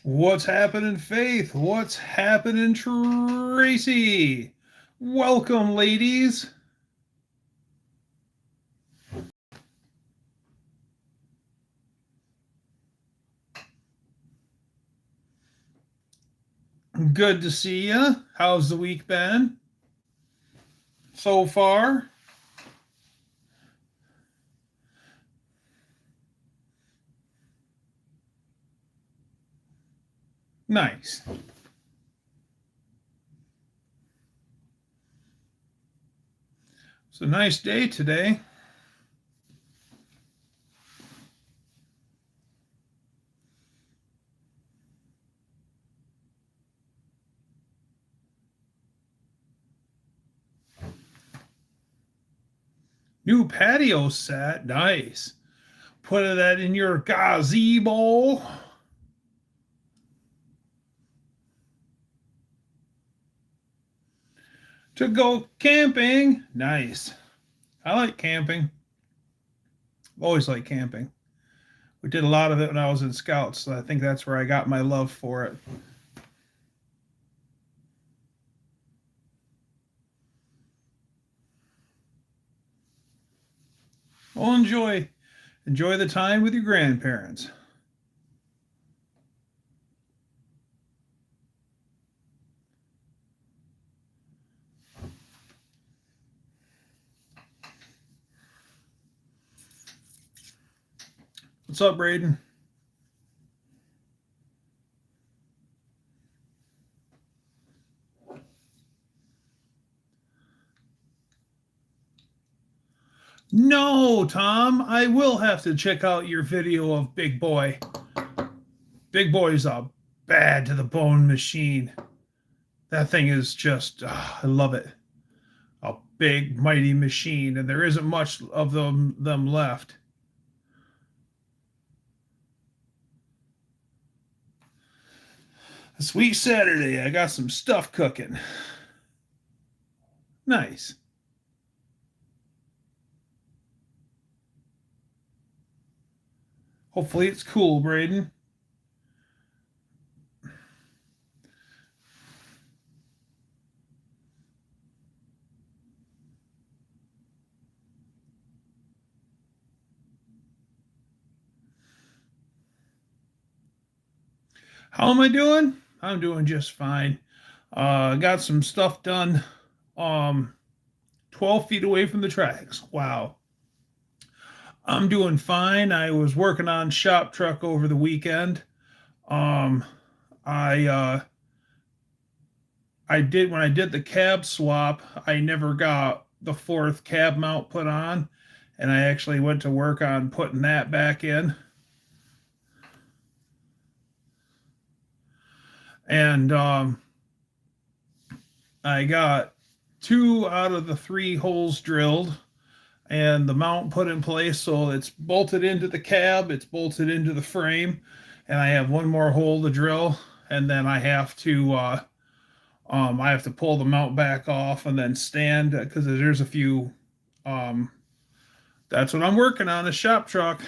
What's happening, Faith? What's happening, Tracy? Welcome, ladies. Good to see you. How's the week been so far? Nice. It's a nice day today. New patio set. Nice. Put that in your gazebo. To go camping. Nice. I like camping. Always like camping. We did a lot of it when I was in Scouts, so I think that's where I got my love for it. Well, enjoy the time with your grandparents. What's up, Braden? No, Tom, I will have to check out your video of Big Boy. Big Boy's a bad to the bone machine. That thing is just, I love it. A big, mighty machine, and there isn't much of them left. A sweet Saturday. I got some stuff cooking. Nice. Hopefully it's cool, Braden. How am I doing? I'm doing just fine. Got some stuff done. 12 feet away from the tracks. Wow. I'm doing fine. I was working on shop truck over the weekend. Um, I did when I did the cab swap. I never got the fourth cab mount put on, and I actually went to work on putting that back in. And I got 2 out of the 3 holes drilled and the mount put in place, so it's bolted into the cab, it's bolted into the frame, and I have 1 more hole to drill, and then I have to pull the mount back off and then stand because there's a few. That's what I'm working on, a shop truck.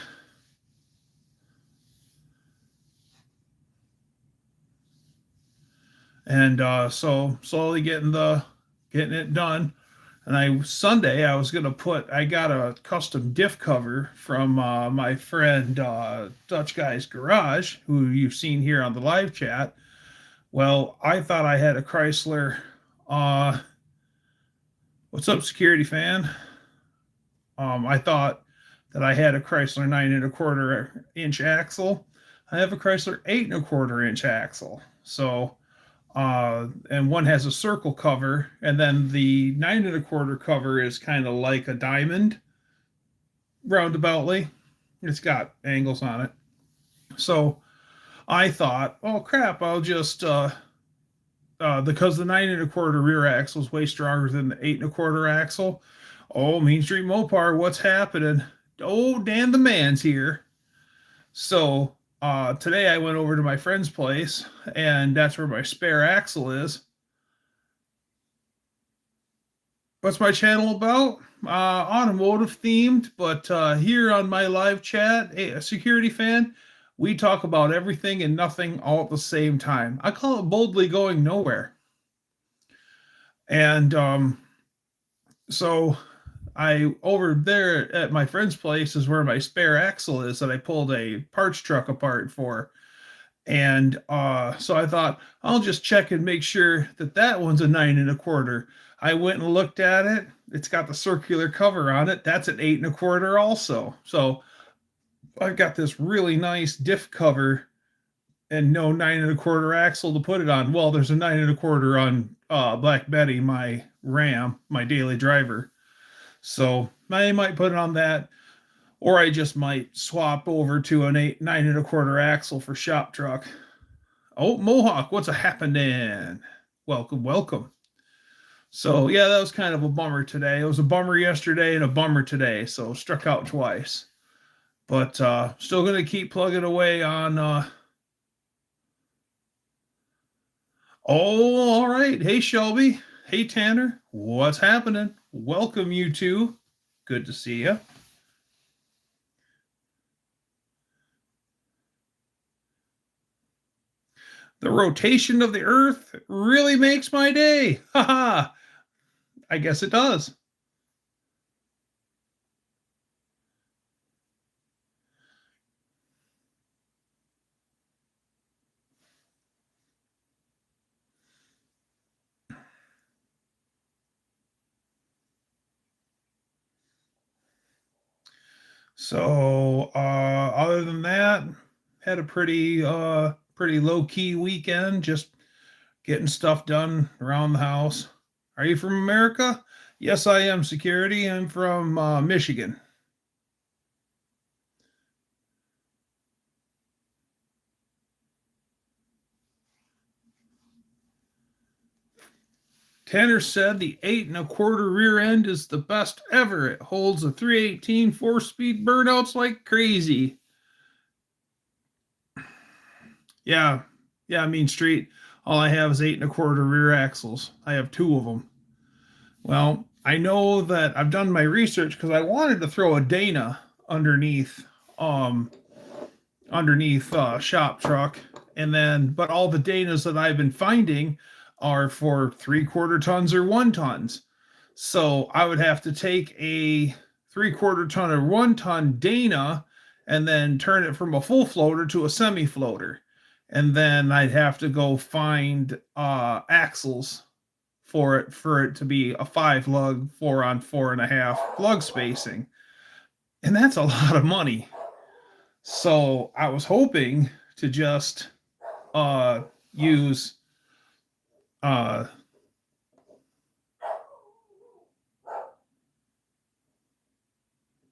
And so slowly getting it done. And Sunday I was gonna I got a custom diff cover from my friend Dutch Guy's Garage, who you've seen here on the live chat. Well, I thought I had a Chrysler. What's up, security fan? I thought that I had a Chrysler 9 1/4 inch axle. I have a Chrysler 8 1/4 inch axle. So and one has a circle cover, and then the 9 1/4 cover is kind of like a diamond roundaboutly. It's got angles on it. So I thought, oh crap, I'll just because the 9 1/4 rear axle is way stronger than the 8 1/4 axle. Oh, Mean Street Mopar, what's happening? Oh, Dan the man's here. So today I went over to my friend's place, and that's where my spare axle is. What's my channel about? Automotive themed, but here on my live chat, a security fan, We talk about everything and nothing all at the same time. I call it boldly going nowhere. And so I over there at my friend's place is where my spare axle is that I pulled a parts truck apart for. And so I thought I'll just check and make sure that that one's a 9 1/4. I went and looked at it. It's got the circular cover on it. That's an 8 1/4 also. So I've got this really nice diff cover and no 9 1/4 axle to put it on. Well, there's a 9 1/4 on Black Betty, my Ram, my daily driver. So I might put it on that, or I just might swap over to an 9 1/4 axle for shop truck. Oh, Mohawk, what's a happening? Welcome, welcome. So yeah, that was kind of a bummer today. It was a bummer yesterday and a bummer today, so struck out twice. But still going to keep plugging away on. Oh, all right. Hey, Shelby. Hey, Tanner. What's happening? Welcome, you two. Good to see you. The rotation of the Earth really makes my day. Haha. I guess it does. So other than that, had a pretty low-key weekend, just getting stuff done around the house. Are you from America? Yes, I am, security. I'm from Michigan. Tanner said the 8 1/4 rear end is the best ever. It holds a 318 4-speed burnouts like crazy. Yeah, Mean Street. All I have is 8 1/4 rear axles. I have two of them. Well, I know that I've done my research because I wanted to throw a Dana underneath shop truck, and then but all the Danas that I've been finding are for 3/4 tons or 1 tons. So I would have to take a 3/4 ton or 1 ton Dana and then turn it from a full floater to a semi floater. And then I'd have to go find axles for it to be a 5 lug 4 on 4.5 lug spacing. And that's a lot of money. So I was hoping to just use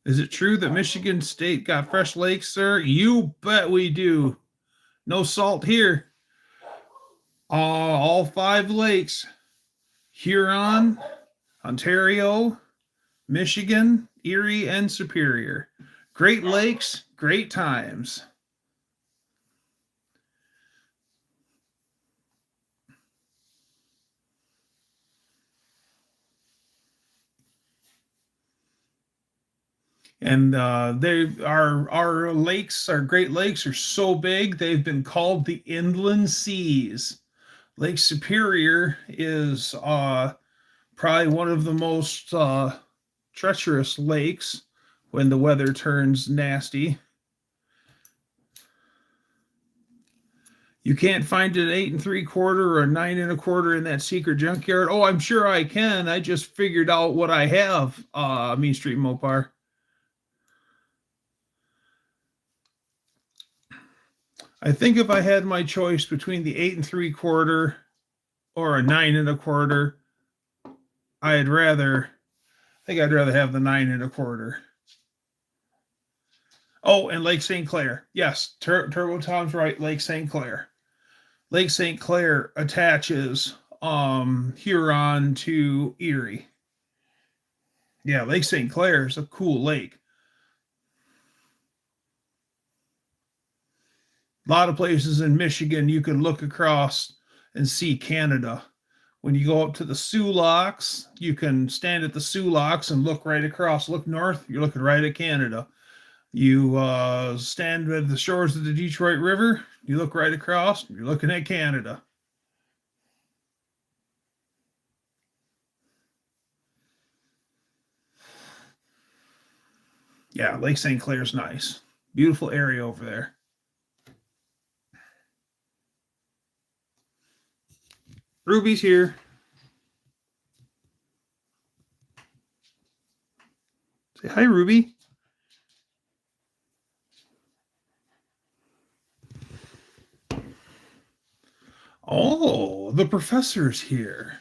is it true that Michigan State got fresh lakes, sir? You bet we do. No salt here. All 5 lakes: Huron, Ontario, Michigan, Erie, and Superior. Great lakes, great times. And our lakes, our Great Lakes, are so big they've been called the inland seas. Lake Superior is probably one of the most treacherous lakes when the weather turns nasty. You can't find an 8 3/4 or a 9 1/4 in that secret junkyard. Oh, I'm sure I can. I just figured out what I have. Mean Street Mopar. I think if I had my choice between the 8 3/4 or a 9 1/4, I'd rather have the 9 1/4. Oh, and Lake St. Clair. Yes, Turbo Tom's right. Lake St. Clair. Lake St. Clair attaches Huron to Erie. Yeah, Lake St. Clair is a cool lake. A lot of places in Michigan you can look across and see Canada. When you go up to the Sioux Locks, you can stand at the Sioux Locks and look right across, look north, you're looking right at Canada. You stand at the shores of the Detroit River, you look right across, you're looking at Canada. Yeah, Lake St. Clair's nice. Beautiful area over there. Ruby's here. Say hi, Ruby. Oh, the professor's here.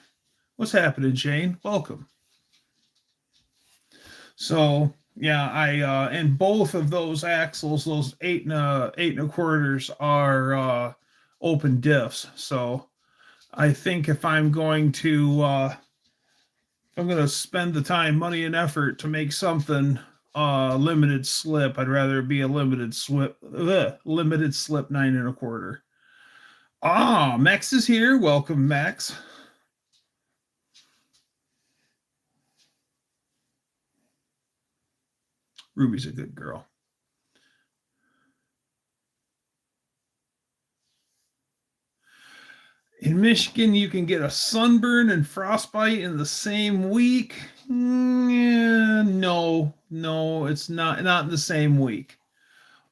What's happening, Jane? Welcome. So yeah, I and both of those axles, those 8 1/4s, are open diffs. So I think if I'm going to spend the time, money, and effort to make something limited slip, I'd rather it be a limited slip 9 1/4. Ah, Max is here. Welcome, Max. Ruby's a good girl. In Michigan, you can get a sunburn and frostbite in the same week. No, it's not in the same week.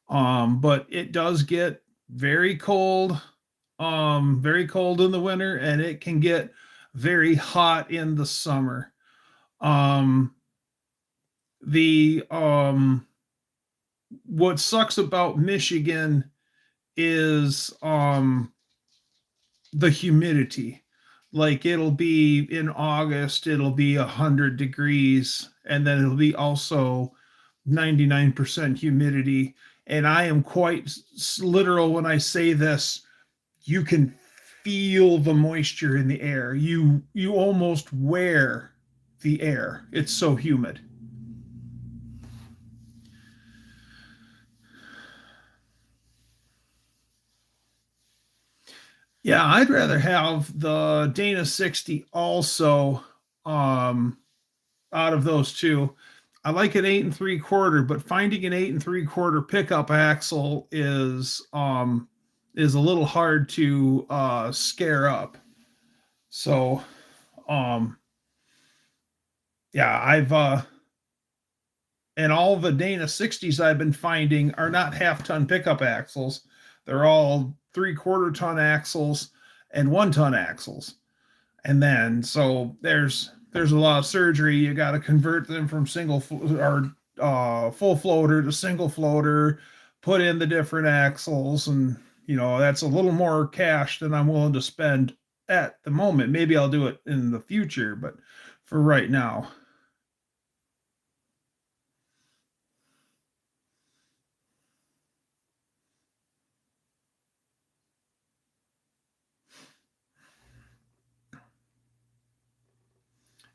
But it does get very cold, very cold in the winter, and it can get very hot in the summer. Um, the What sucks about Michigan is the humidity. Like, it'll be in August, it'll be 100 degrees, and then it'll be also 99% humidity. And I am quite literal when I say this. You can feel the moisture in the air. You almost wear the air. It's so humid. Yeah, I'd rather have the Dana 60 also, um, out of those two. I like an 8 3/4, but finding an 8 3/4 pickup axle is a little hard to scare up. So um yeah, I've and all the Dana 60s I've been finding are not half-ton pickup axles. They're all 3/4 ton axles and 1 ton axles. And then so there's a lot of surgery. You got to convert them from or full floater to single floater, put in the different axles, and that's a little more cash than I'm willing to spend at the moment. Maybe I'll do it in the future, but for right now.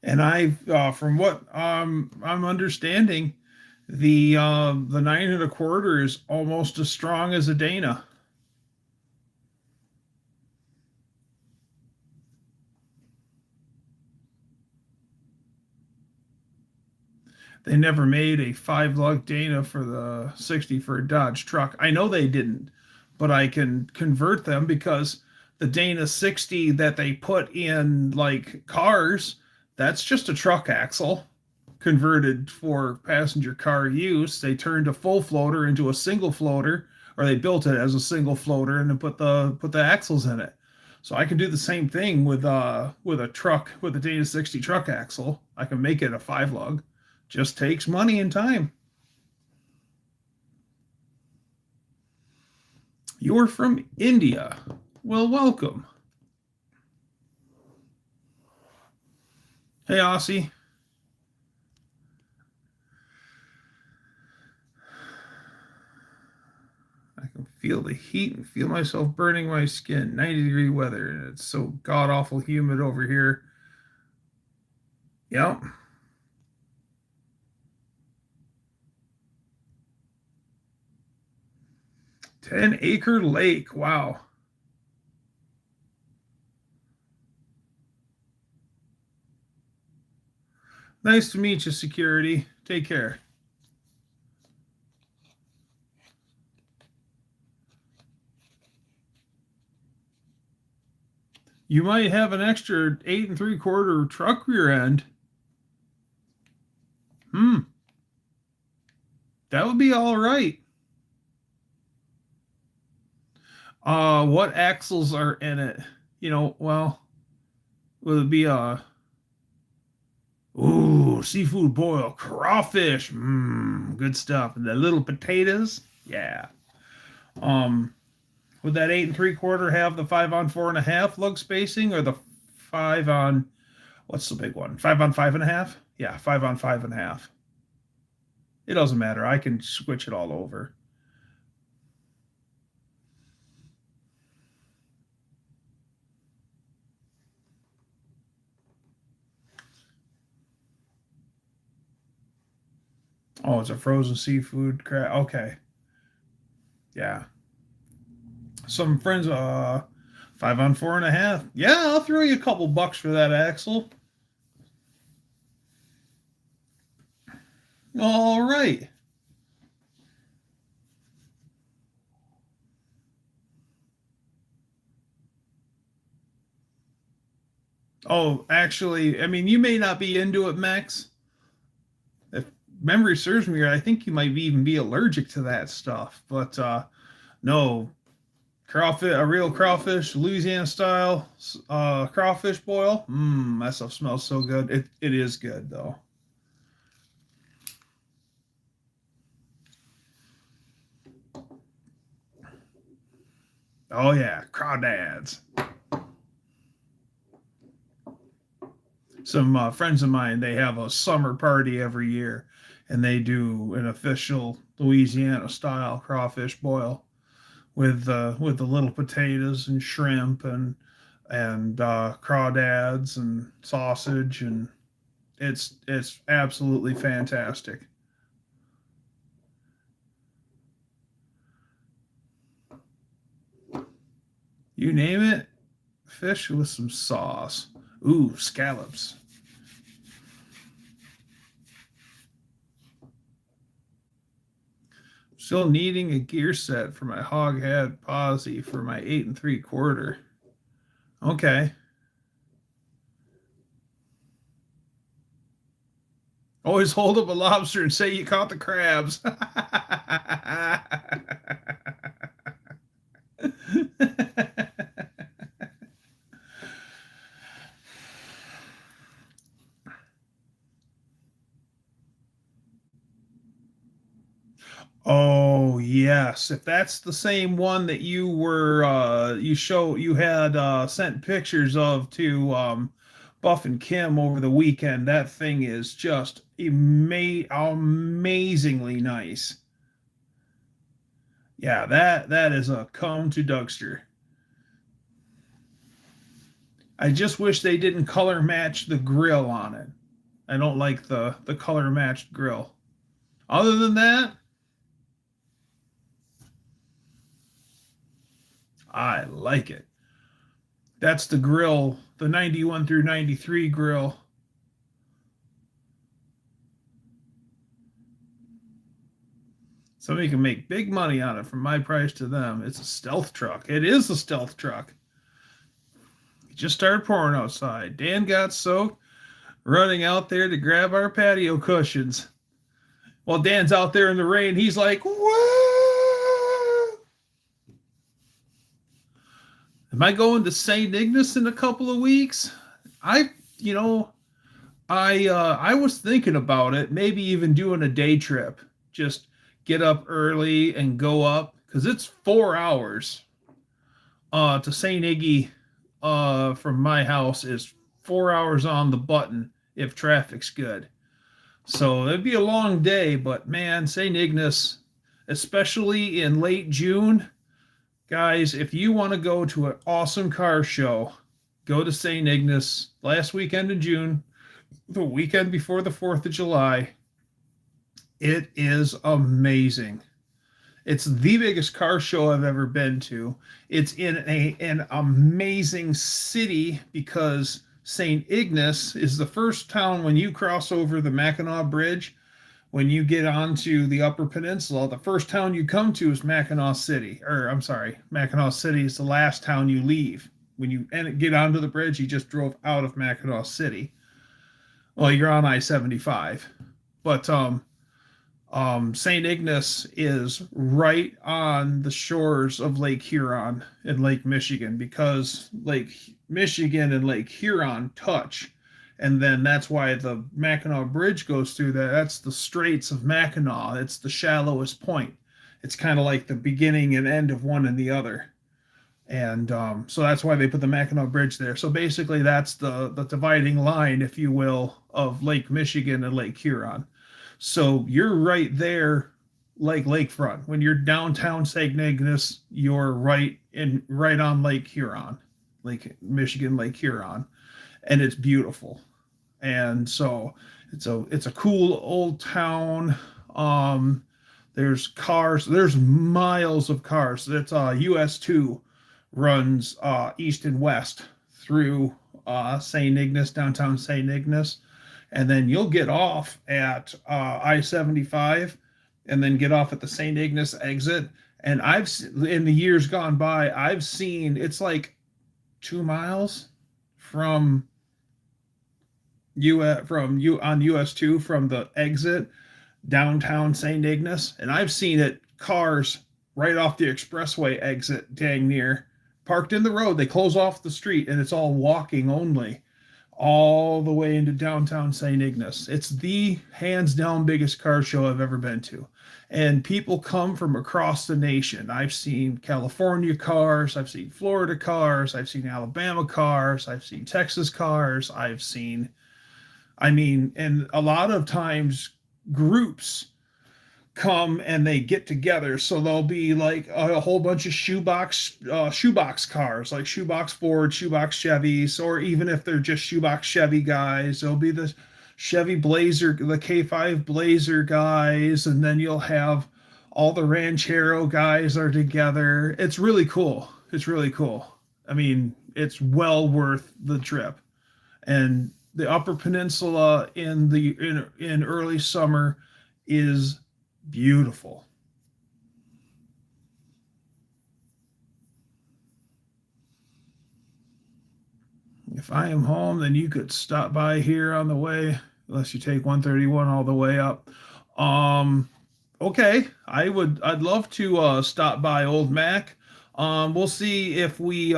And from what I'm understanding, the 9 1/4 is almost as strong as a Dana. They never made a 5 lug Dana for the 60 for a Dodge truck. I know they didn't, but I can convert them because the Dana 60 that they put in like cars, that's just a truck axle converted for passenger car use. They turned a full floater into a single floater, or they built it as a single floater and then put the axles in it. So I can do the same thing with a truck, with a Dana 60 truck axle. I can make it a 5 lug. Just takes money and time. You're from India. Well, welcome. Hey, Aussie. I can feel the heat and feel myself burning my skin. 90-degree weather, and it's so god awful humid over here. Yep. 10-acre lake. Wow. Nice to meet you, security. Take care. You might have an extra 8 3/4 truck rear end. That would be all right. What axles are in it? Well, would it be seafood boil, crawfish, good stuff. And the little potatoes, yeah. Um, would that 8 3/4 have the 5 on 4.5 lug spacing, or the 5 on, what's the big one? 5 on 5.5? Yeah, 5 on 5.5. It doesn't matter. I can switch it all over. Oh, it's a frozen seafood crab. Okay. Yeah. Some friends, 5 on 4.5. Yeah, I'll throw you a couple bucks for that axle. All right. Oh, actually, I mean, you may not be into it, Max. If memory serves me, I think you might even be allergic to that stuff. But no, crawfish, a real crawfish, Louisiana style crawfish boil. That stuff smells so good. It is good though. Oh yeah, crawdads. Some friends of mine, they have a summer party every year, and they do an official Louisiana style crawfish boil with the little potatoes and shrimp and crawdads and sausage, and it's absolutely fantastic. You name it, fish with some sauce. Ooh, scallops. Still needing a gear set for my hog head posse for my 8 3/4. Okay. Always hold up a lobster and say you caught the crabs. Oh yes, if that's the same one that you had sent pictures of to Buff and Kim over the weekend, that thing is just amazingly nice. Yeah, that is a come to Dougster. I just wish they didn't color match the grill on it. I don't like the color matched grill. Other than that, I like it. That's the grill, the 91 through 93 grill. Somebody can make big money on it from my price to them. It's a stealth truck. It is a stealth truck. It just started pouring outside. Dan got soaked running out there to grab our patio cushions. While Dan's out there in the rain, he's like, "What? Am I going to St. Ignace in a couple of weeks?" I, you know, I was thinking about it, maybe even doing a day trip. Just get up early and go up because it's 4 hours to St. Iggy from my house is 4 hours on the button if traffic's good. So it'd be a long day, but man, St. Ignace, especially in late June, guys, if you want to go to an awesome car show, go to St. Ignace last weekend in June, the weekend before the 4th of July. It is amazing. It's the biggest car show I've ever been to. It's in an amazing city because St. Ignace is the first town when you cross over the Mackinac Bridge. When you get onto the Upper Peninsula, the first town you come to is Mackinac City. Or, I'm sorry, Mackinac City is the last town you leave. when you get onto the bridge, you just drove out of Mackinac City. Well, you're on I-75, but St. Ignace is right on the shores of Lake Huron and Lake Michigan, because Lake Michigan and Lake Huron touch. And then that's why the Mackinac Bridge goes through there. That's the Straits of Mackinac. It's the shallowest point. It's kind of like the beginning and end of one and the other. And so that's why they put the Mackinac Bridge there. So basically, that's the dividing line, if you will, of Lake Michigan and Lake Huron. So you're right there, like lakefront. When you're downtown St. Ignace, you're right on Lake Huron, Lake Michigan, Lake Huron, and it's beautiful. And so it's a cool old town. There's cars. There's miles of cars. That's US 2 runs east and west through St. Ignace, downtown St. Ignace. And then you'll get off at I-75 and then get off at the St. Ignace exit. And in the years gone by, I've seen it's like 2 miles from on US 2 from the exit downtown St. Ignace. And I've seen cars right off the expressway exit, dang near, parked in the road. They close off the street and it's all walking only, all the way into downtown St. Ignace. It's the hands down biggest car show I've ever been to. And people come from across the nation. I've seen California cars, I've seen Florida cars, I've seen Alabama cars, I've seen Texas cars, and a lot of times groups come and they get together. So there'll be like a whole bunch of shoebox cars, like shoebox Ford, shoebox Chevys, or even if they're just shoebox Chevy guys, there'll be the Chevy Blazer, the K5 Blazer guys, and then you'll have all the Ranchero guys are together. It's really cool. It's really cool. I mean, it's well worth the trip. And the Upper Peninsula in early summer is beautiful. If I am home, then you could stop by here on the way, unless you take 131 all the way up. Okay, I'd love to stop by Old Mac. We'll see if we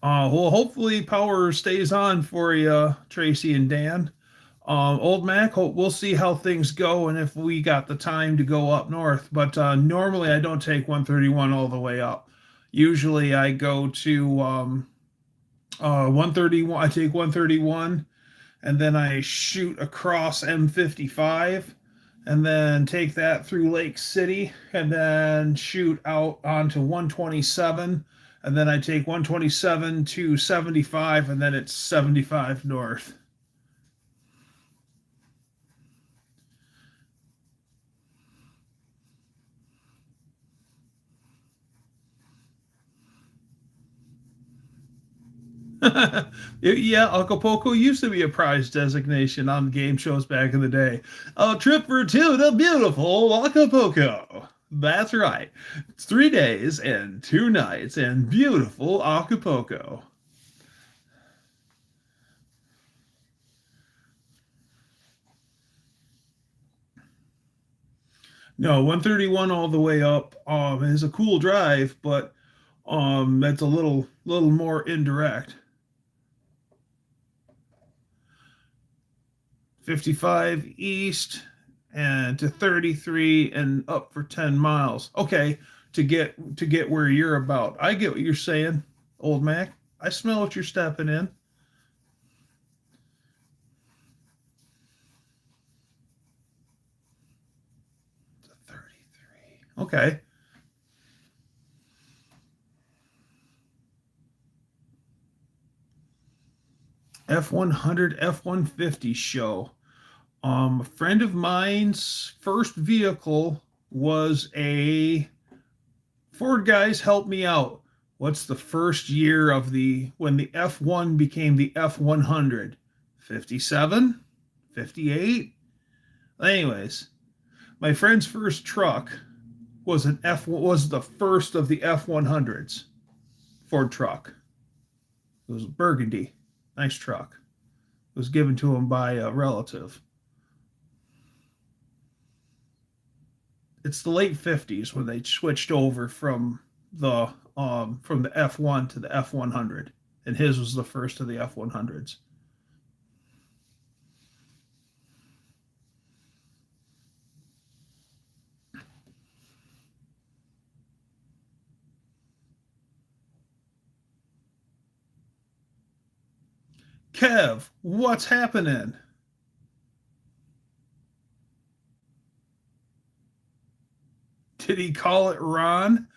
well, hopefully power stays on for you, Tracy and Dan. Old Mac, we'll see how things go and if we got the time to go up north. But normally I don't take 131 all the way up. Usually I go to 131. I take 131 and then I shoot across M55 and then take that through Lake City and then shoot out onto 127. And then I take 127 to 75 and then it's 75 north. Yeah, Acapulco used to be a prize designation on game shows back in the day. A trip for two to beautiful Acapulco. That's right. It's 3 days and 2 nights in beautiful Acapulco. No, 131 all the way up is a cool drive, but that's a little more indirect. 55 east and to 33 and up for 10 miles. Okay, to get where you're about. I get what you're saying, Old Mac. I smell what you're stepping in. To 33. Okay. F100, F150 show. A friend of mine's first vehicle was a Ford. Guys, help me out. What's the first year of when the F1 became the F100? 57? 58? Anyways, my friend's first truck was the first of the F-100s Ford truck. It was burgundy, nice truck. It was given to him by a relative. It's the late 50s when they switched over from the F1 to the F-100, and his was the first of the F-100s. Kev, what's happening? Did he call it Ron?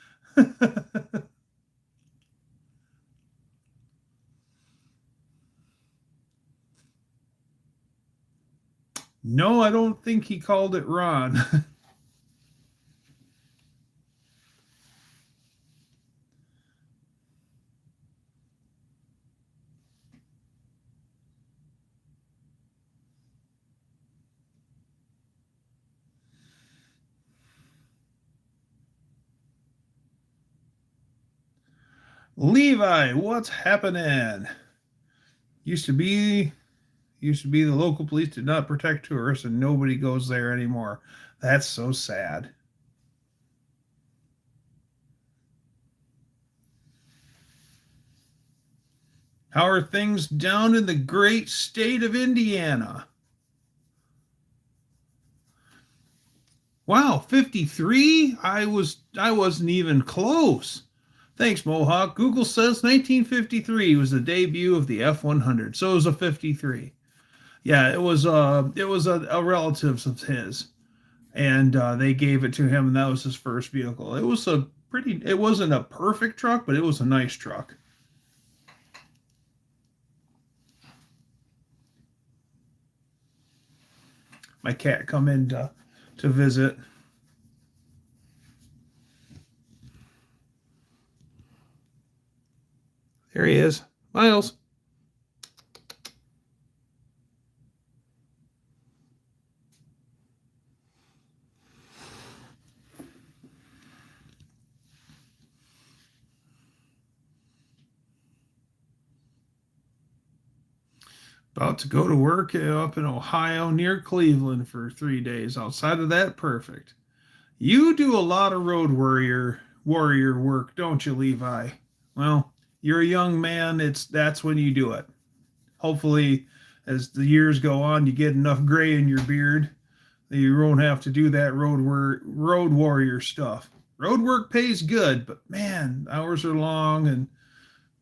No, I don't think he called it Ron. Levi, what's happening? Used to be the local police did not protect tourists, and nobody goes there anymore. That's so sad. How are things down in the great state of Indiana? Wow, 53? I wasn't even close. Thanks, Mohawk. Google says 1953 was the debut of the F-100, so it was a 53. Yeah, it was a relative of his, and they gave it to him, and that was his first vehicle. It wasn't a perfect truck, but it was a nice truck. My cat come in to visit. There he is. Miles. About to go to work up in Ohio near Cleveland for 3 days. Outside of that, perfect. You do a lot of road warrior work, don't you, Levi? Well, you're a young man. That's when you do it. Hopefully, as the years go on, you get enough gray in your beard that you won't have to do that road warrior stuff. Road work pays good, but man, hours are long, and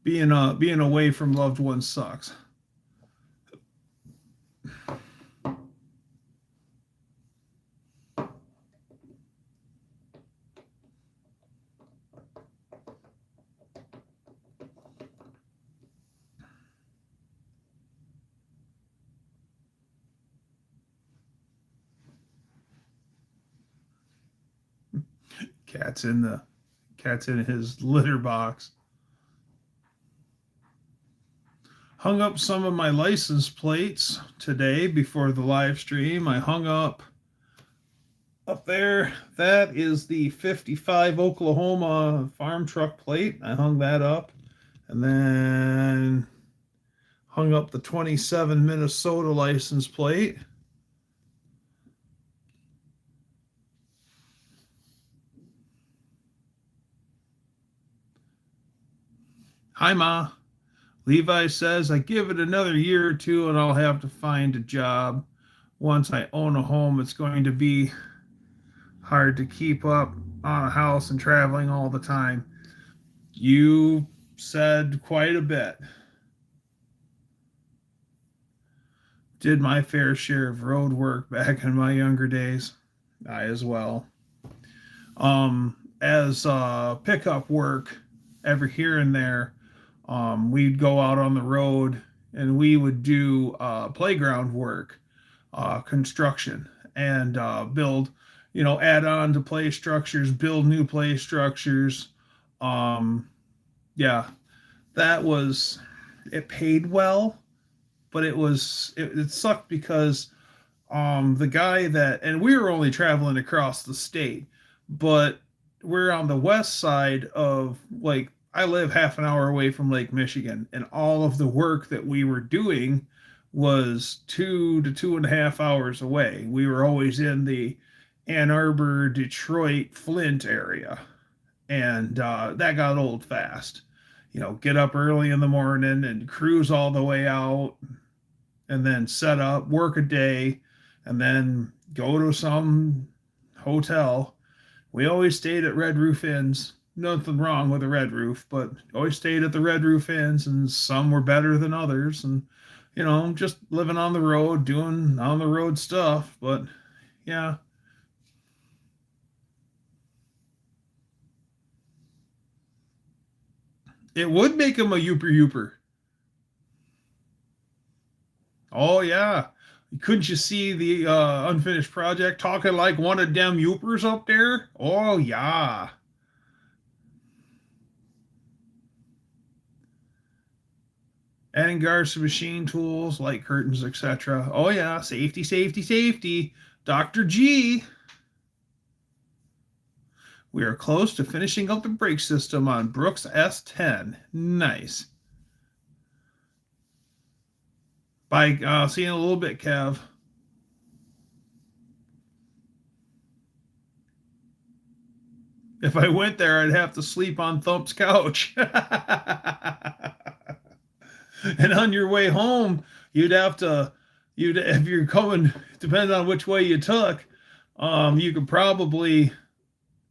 being away from loved ones sucks. Cat's in his litter box. Hung up some of my license plates today before the live stream. I hung up there. That is the 55 Oklahoma farm truck plate. I hung that up, and then hung up the 27 Minnesota license plate. Hi, Ma. Levi says, I give it another year or two and I'll have to find a job. Once I own a home, it's going to be hard to keep up on a house and traveling all the time. You said quite a bit. Did my fair share of road work back in my younger days. I as well. As pickup work every here and there, we'd go out on the road and we would do playground work, construction, and build, add on to play structures, build new play structures. Yeah, it paid well, but it sucked because the guy and we were only traveling across the state, but we're on the west side of, like, I live half an hour away from Lake Michigan, and all of the work that we were doing was 2 to 2.5 hours away. We were always in the Ann Arbor, Detroit, Flint area, and that got old fast. Get up early in the morning and cruise all the way out, and then set up, work a day, and then go to some hotel. We always stayed at Red Roof Inns. Nothing wrong with a Red Roof, but always stayed at the Red Roof Inns, and some were better than others. And, just living on the road, doing on the road stuff. But yeah, it would make him a Youper Youper. Oh, yeah. Couldn't you see the unfinished project talking like one of them Youpers up there? Oh, yeah. Adding guards to machine tools, light curtains, etc. Oh, yeah. Safety, safety, safety. Dr. G. We are close to finishing up the brake system on Brooks S10. Nice. Bye. See you in a little bit, Kev. If I went there, I'd have to sleep on Thump's couch. And on your way home, if you're coming, depending on which way you took, you could probably,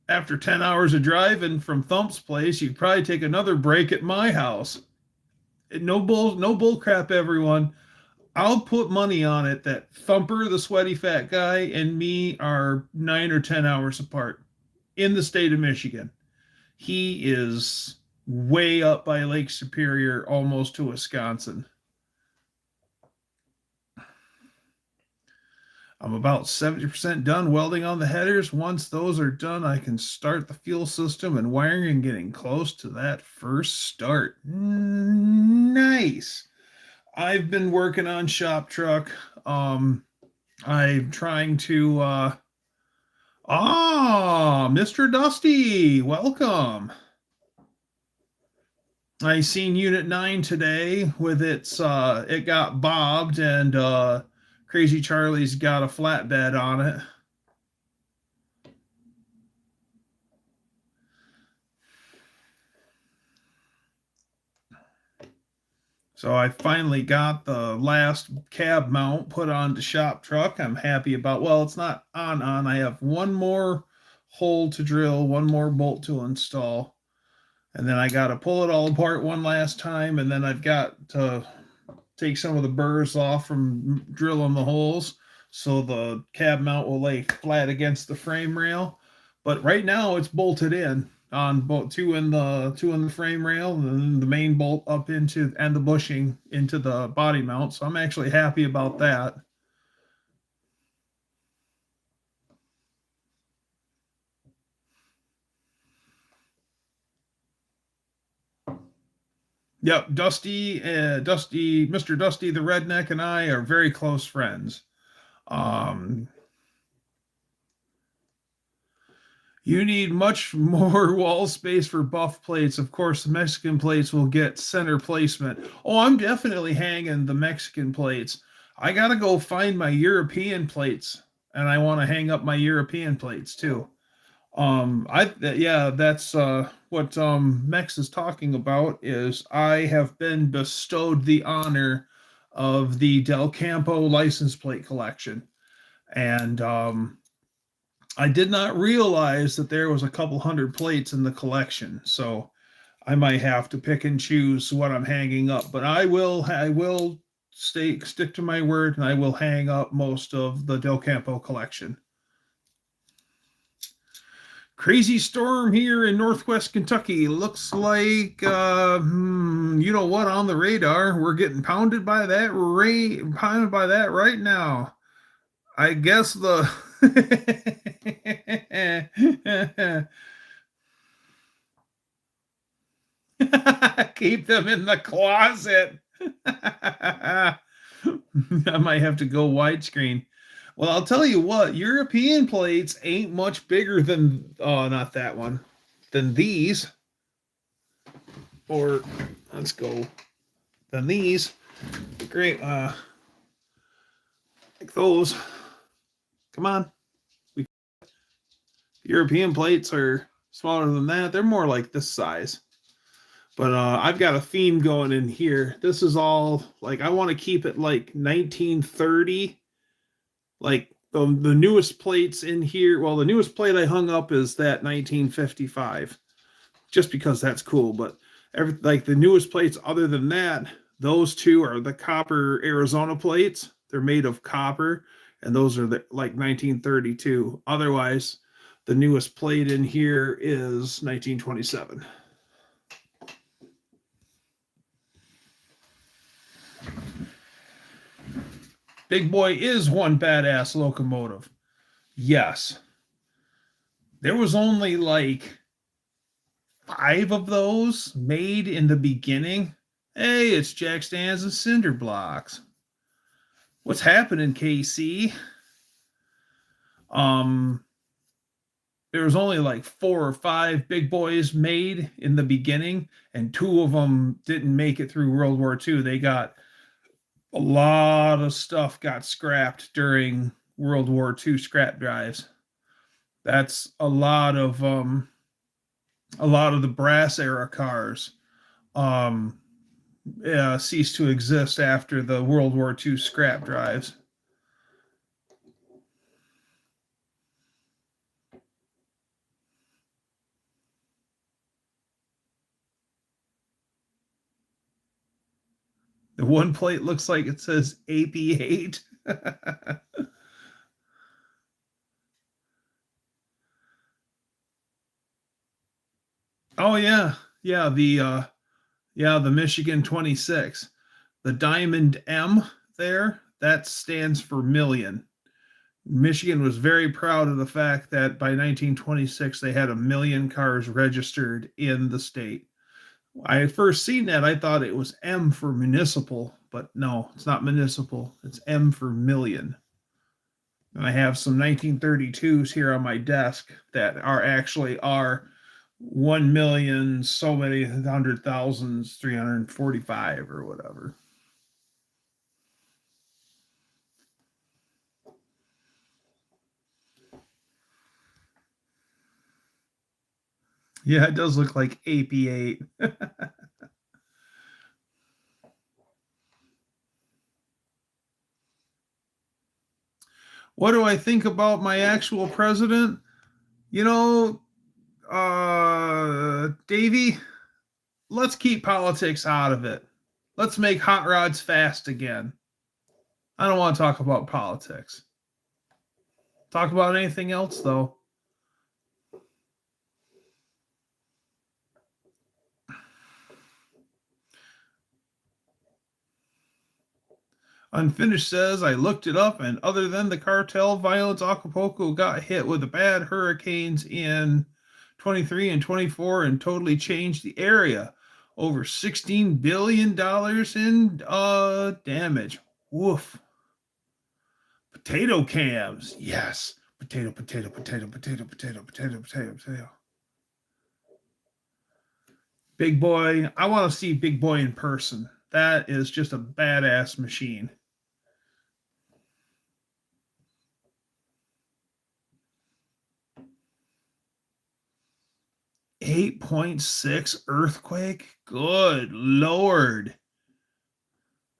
after 10 hours of driving from Thump's place, you'd probably take another break at my house. No bull crap, everyone. I'll put money on it that Thumper, the sweaty fat guy, and me are 9 or 10 hours apart in the state of Michigan. He is way up by Lake Superior, almost to Wisconsin. I'm about 70% done welding on the headers. Once those are done, I can start the fuel system and wiring and getting close to that first start. Nice. I've been working on shop truck. I'm trying to Mr. Dusty, welcome. I seen Unit 9 today with it got bobbed, and Crazy Charlie's got a flatbed on it. So I finally got the last cab mount put on the shop truck. I'm happy about, well, it's not on. I have one more hole to drill, one more bolt to install. And then I got to pull it all apart one last time. And then I've got to take some of the burrs off from drilling the holes, so the cab mount will lay flat against the frame rail. But right now it's bolted in on both two in the frame rail, and then the main bolt up into, and the bushing into the body mount. So I'm actually happy about that. Yep, Mr. Dusty the redneck and I are very close friends. You need much more wall space for buff plates. Of course, the Mexican plates will get center placement. Oh, I'm definitely hanging the Mexican plates. I got to go find my European plates, and I want to hang up my European plates too. That's what Mex is talking about. Is I have been bestowed the honor of the Del Campo license plate collection, and I did not realize that there was a couple hundred plates in the collection. So I might have to pick and choose what I'm hanging up, but I will stick to my word, and I will hang up most of the Del Campo collection. Crazy storm here in northwest Kentucky. Looks like you know what, on the radar. We're getting pounded by that right now. I guess the keep them in the closet. I might have to go widescreen. Well, I'll tell you what, European plates ain't much bigger than, not that one, than these. Or, let's go, than these. Great, like those. Come on. European plates are smaller than that. They're more like this size. But I've got a theme going in here. This is all, like, I want to keep it like 1930. Like, the newest plates in here. Well, the newest plate I hung up is that 1955. Just because that's cool. But like the newest plates other than that, those two are the copper Arizona plates. They're made of copper. And those are like 1932. Otherwise, the newest plate in here is 1927. Big Boy is one badass locomotive. Yes. There was only like 5 of those made in the beginning. Hey, it's jack stands and cinder blocks. What's happening, KC? There was only like 4 or 5 Big Boys made in the beginning, and 2 of them didn't make it through World War II. They got a lot of stuff got scrapped during World War II scrap drives. That's a lot of the brass era cars ceased to exist after the World War II scrap drives. The one plate looks like it says AP8. Oh yeah. Yeah, the Michigan 26. The Diamond M there, that stands for million. Michigan was very proud of the fact that by 1926 they had 1 million cars registered in the state. I first seen that, I thought it was M for municipal, but no, it's not municipal. It's M for million. And I have some 1932s here on my desk that are actually 1 million, so many 100,000, 345 or whatever. Yeah, it does look like AP8. What do I think about my actual president? You know, Davey, let's keep politics out of it. Let's make hot rods fast again. I don't want to talk about politics. Talk about anything else, though. Unfinished says, I looked it up, and other than the cartel violence, Acapulco got hit with the bad hurricanes in 23 and 24 and totally changed the area. Over $16 billion in damage. Woof. Potato cams. Yes. Potato. Big Boy. I want to see Big Boy in person. That is just a badass machine. .6 earthquake? Good Lord.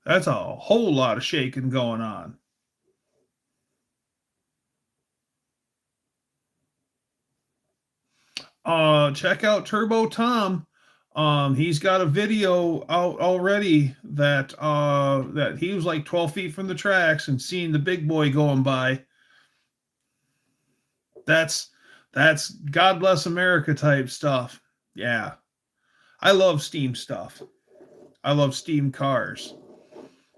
That's a whole lot of shaking going on. Check out Turbo Tom. He's got a video out already that he was like 12 feet from the tracks and seeing the Big Boy going by. That's God bless America type stuff. Yeah. I love steam stuff. I love steam cars.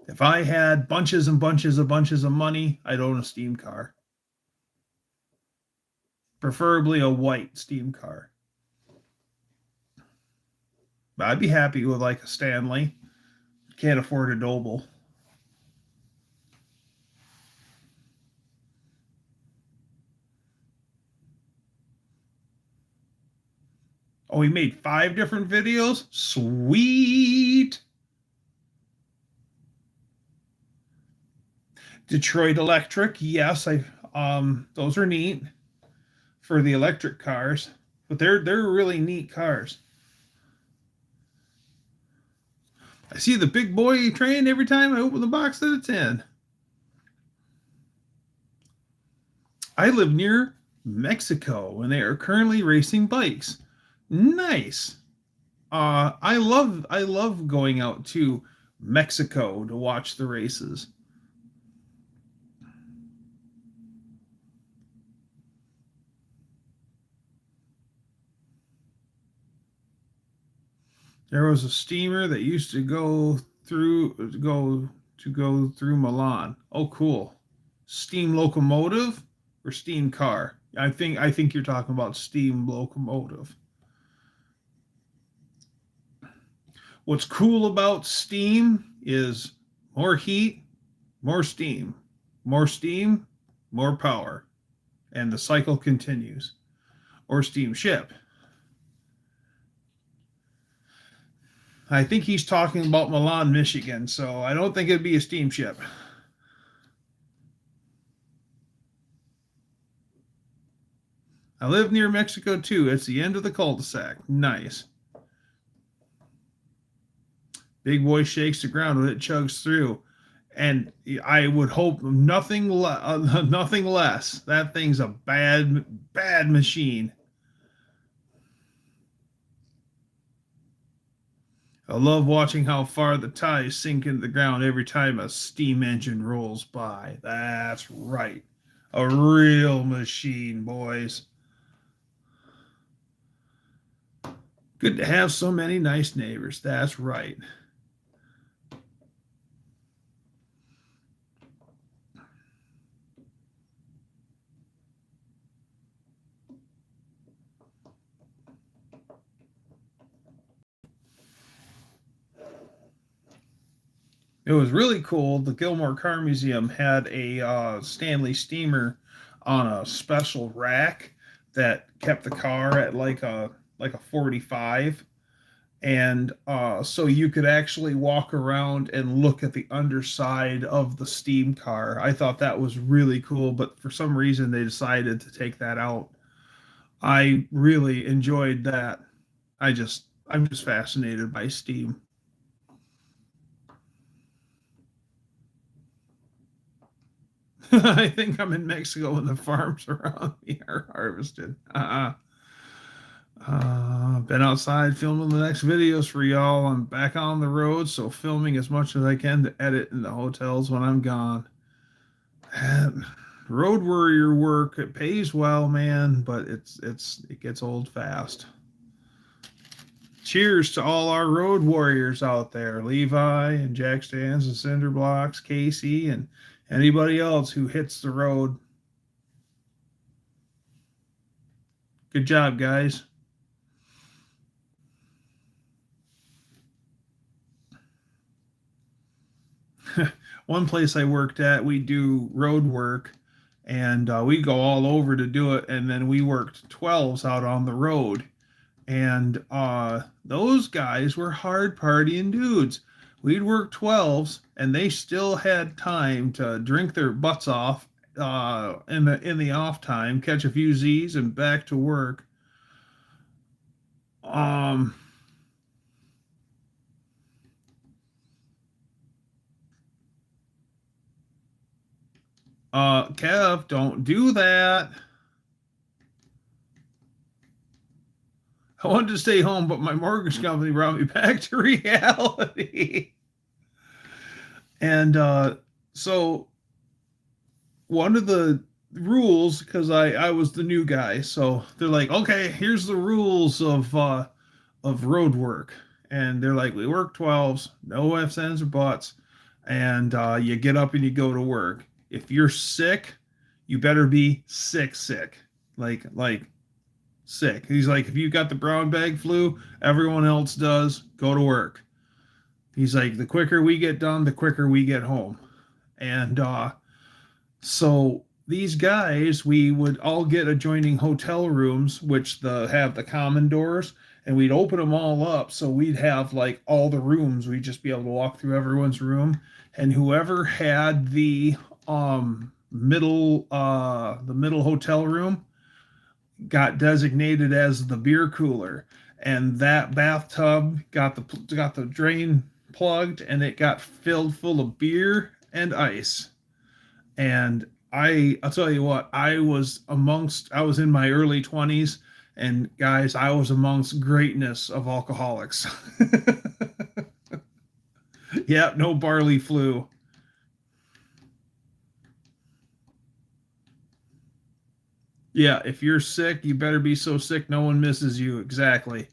If I had bunches and bunches of money, I'd own a steam car. Preferably a white steam car. But I'd be happy with like a Stanley. Can't afford a Doble. Oh, he made 5 different videos? Sweet. Detroit Electric, yes, those are neat for the electric cars, but they're really neat cars. I see the big boy train every time I open the box that it's in. I live near Mexico and they are currently racing bikes. Nice. I love going out to Mexico to watch the races. There was a steamer that used to go through Milan. Oh, cool. Steam locomotive or steam car? I think you're talking about steam locomotive. What's cool about steam is more heat, more steam, more power, and the cycle continues. Or steamship. I think he's talking about Milan, Michigan, so I don't think it'd be a steamship. I live near Mexico too. It's the end of the cul-de-sac. Nice. Big boy shakes the ground when it chugs through. And I would hope nothing less. That thing's a bad machine. I love watching how far the ties sink into the ground every time a steam engine rolls by. That's right. A real machine, boys. Good to have so many nice neighbors. That's right. It was really cool. The Gilmore Car Museum had a Stanley steamer on a special rack that kept the car at like a 45, and so you could actually walk around and look at the underside of the steam car. I thought that was really cool, but for some reason they decided to take that out. I really enjoyed that. I'm just fascinated by steam. I think I'm in Mexico and the farms around me are harvested. Been outside filming the next videos for y'all. I'm back on the road, so filming as much as I can to edit in the hotels when I'm gone. And road warrior work, it pays well, man, but it gets old fast. Cheers to all our road warriors out there, Levi and Jack Stands and Cinder Blocks, Casey, and anybody else who hits the road. Good job, guys. One place I worked at, we do road work, and we go all over to do it, and then we worked 12s out on the road. And those guys were hard partying dudes. We'd work 12s, and they still had time to drink their butts off in the off time, catch a few Z's, and back to work. Um, Kev, don't do that. I wanted to stay home, but my mortgage company brought me back to reality. And so one of the rules, because I was the new guy, so they're like, okay, here's the rules of road work. And they're like, we work 12s, no ifs, ands, or buts, and you get up and you go to work. If you're sick, you better be sick. Like sick. He's like, if you got the brown bag flu, everyone else does, go to work. He's like, the quicker we get done, the quicker we get home. And so these guys, we would all get adjoining hotel rooms, which have the common doors, and we'd open them all up. So we'd have like all the rooms. We'd just be able to walk through everyone's room, and whoever had the middle hotel room got designated as the beer cooler, and that bathtub got the drain plugged, and it got filled full of beer and ice. And I'll tell you what, I was in my early 20s, and guys, I was amongst greatness of alcoholics. Yeah, no barley flu. Yeah, if you're sick, you better be so sick no one misses you. Exactly.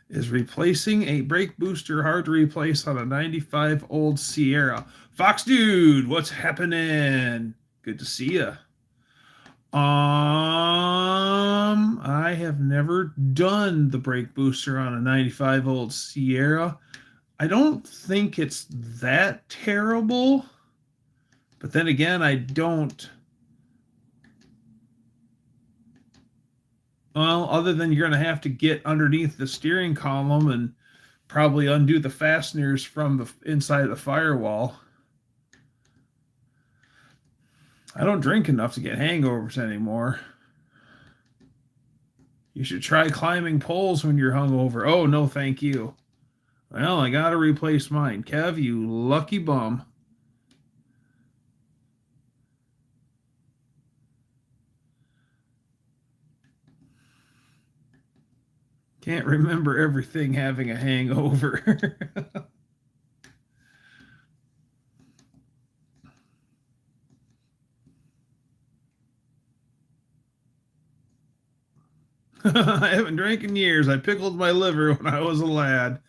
Is replacing a brake booster hard to replace on a 95 old Sierra? Fox Dude, what's happening? Good to see you. I have never done the brake booster on a 95 old Sierra. I don't think it's that terrible, but then again, I don't. Well, other than you're going to have to get underneath the steering column and probably undo the fasteners from the inside of the firewall. I don't drink enough to get hangovers anymore. You should try climbing poles when you're hungover. Oh, no, thank you. Well, I got to replace mine. Kev, you lucky bum. Can't remember everything having a hangover. I haven't drank in years. I pickled my liver when I was a lad.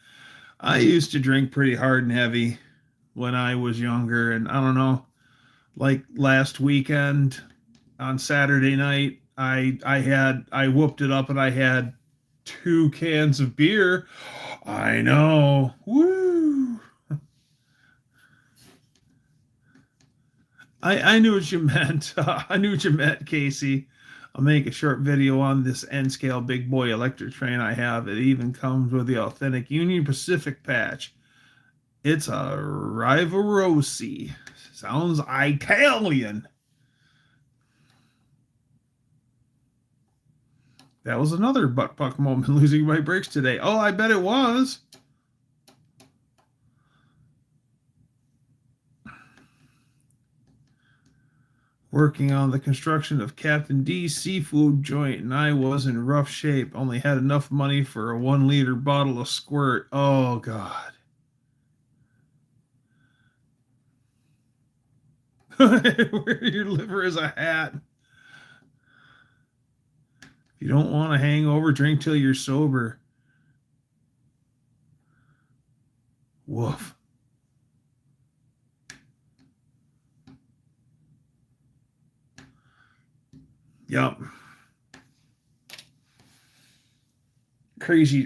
I used to drink pretty hard and heavy when I was younger, and I don't know, like last weekend on Saturday night, I whooped it up and I had 2 cans of beer. I know. Woo. I knew what you meant. I knew what you meant, Casey. I'll make a short video on this N-scale big boy electric train I have. It even comes with the authentic Union Pacific patch. It's a Rivarosi. Sounds Italian. That was another butt puck moment, losing my brakes today. Oh, I bet it was. Working on the construction of Captain D's seafood joint, and I was in rough shape. Only had enough money for a 1-liter bottle of squirt. Oh, God. Wear your liver as a hat. If you don't want a hangover, drink till you're sober. Woof. Yep.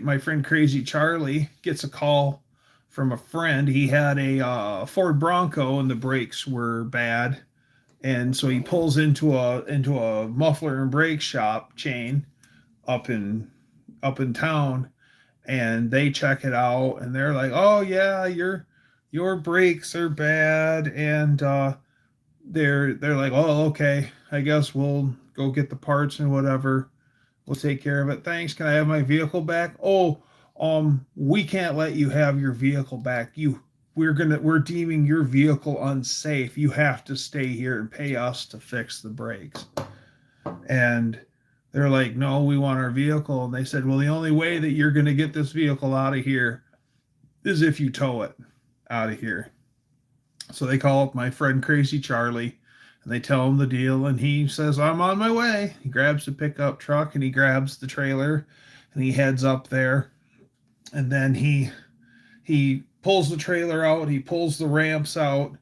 My friend Crazy Charlie gets a call from a friend. He had a Ford Bronco and the brakes were bad, and so he pulls into a muffler and brake shop chain up in town, and they check it out, and they're like, "Oh yeah, your brakes are bad," and they're like, "Oh, okay, I guess we'll go get the parts and whatever. We'll take care of it. Thanks. Can I have my vehicle back?" "Oh, we can't let you have your vehicle back. We're deeming your vehicle unsafe. You have to stay here and pay us to fix the brakes." And they're like, "No, we want our vehicle." And they said, "Well, the only way that you're going to get this vehicle out of here is if you tow it out of here." So they call up my friend Crazy Charlie, and they tell him the deal, and he says, "I'm on my way." He grabs the pickup truck and he grabs the trailer and he heads up there. And then he pulls the trailer out, he pulls the ramps out,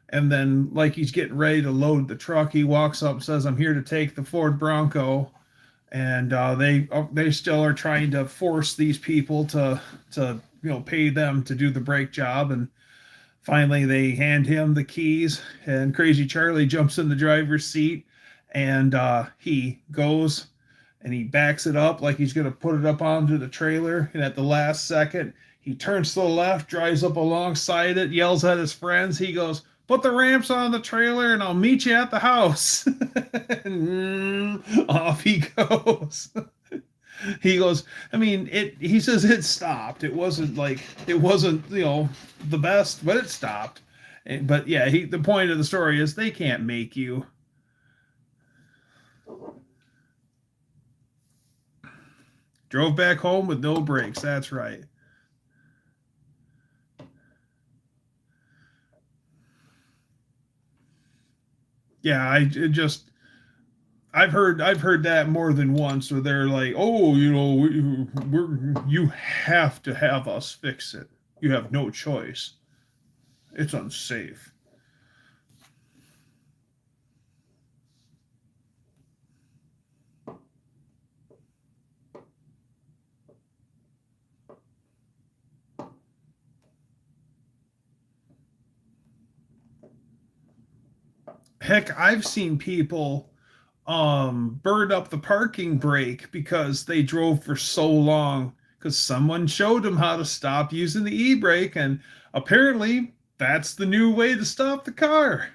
and then like he's getting ready to load the truck, he walks up and says, "I'm here to take the Ford Bronco." And they still are trying to force these people to pay them to do the brake job. And finally, they hand him the keys, and Crazy Charlie jumps in the driver's seat, and he goes and he backs it up like he's going to put it up onto the trailer. And at the last second, he turns to the left, drives up alongside it, yells at his friends. He goes, "Put the ramps on the trailer and I'll meet you at the house." And off he goes. He goes, I mean, he says it stopped. It wasn't, the best, but it stopped. But yeah, the point of the story is they can't make you. Drove back home with no brakes. That's right. Yeah, I've heard that more than once, where they're like, "Oh, you have to have us fix it. You have no choice. It's unsafe." Heck, I've seen people burn up the parking brake because they drove for so long because someone showed them how to stop using the e-brake, and apparently that's the new way to stop the car.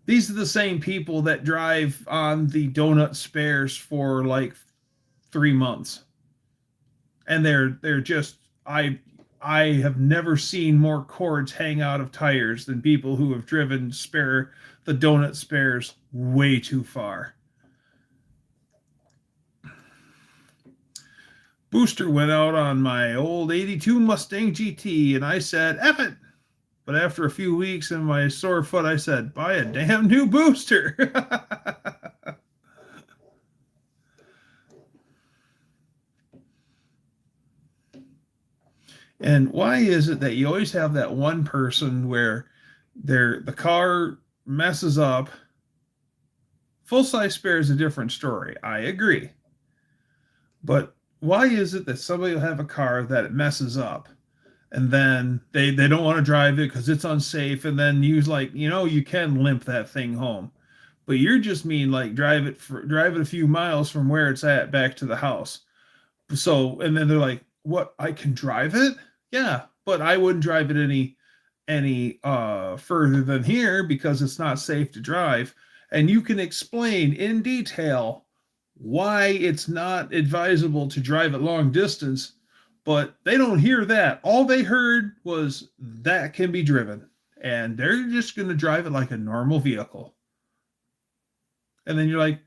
These are the same people that drive on the donut spares for like 3 months, and they're just I have never seen more cords hang out of tires than people who have driven the donut spares way too far. Booster went out on my old 82 Mustang GT, and I said, "F it." But after a few weeks and my sore foot, I said, "Buy a damn new booster." And why is it that you always have that one person where the car messes up? Full-size spare is a different story. I agree. But why is it that somebody will have a car that it messes up, and then they don't want to drive it because it's unsafe, and then you can limp that thing home, but you're just mean like drive it a few miles from where it's at back to the house. So, and then they're like, "What? I can drive it?" Yeah, but I wouldn't drive it any further than here because it's not safe to drive. And you can explain in detail why it's not advisable to drive at long distance, but they don't hear that. All they heard was that can be driven, and they're just going to drive it like a normal vehicle. And then you're like,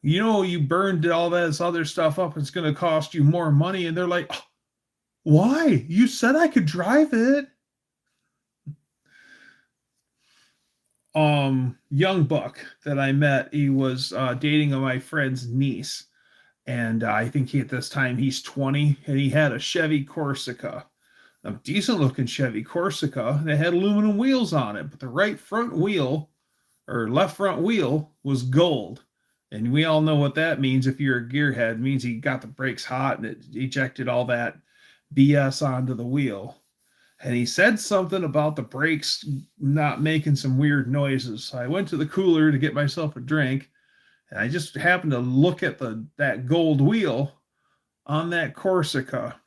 you burned all this other stuff up. It's going to cost you more money. And they're like, "Oh, why? You said I could drive it." Young buck that I met, he was dating my friend's niece, and I think at this time he's 20, and he had a Chevy Corsica, a decent looking Chevy Corsica. They had aluminum wheels on it, but the right front wheel or left front wheel was gold. And we all know what that means. If you're a gearhead, it means he got the brakes hot and it ejected all that BS onto the wheel. And he said something about the brakes not making some weird noises. So I went to the cooler to get myself a drink, and I just happened to look at that gold wheel on that Corsica,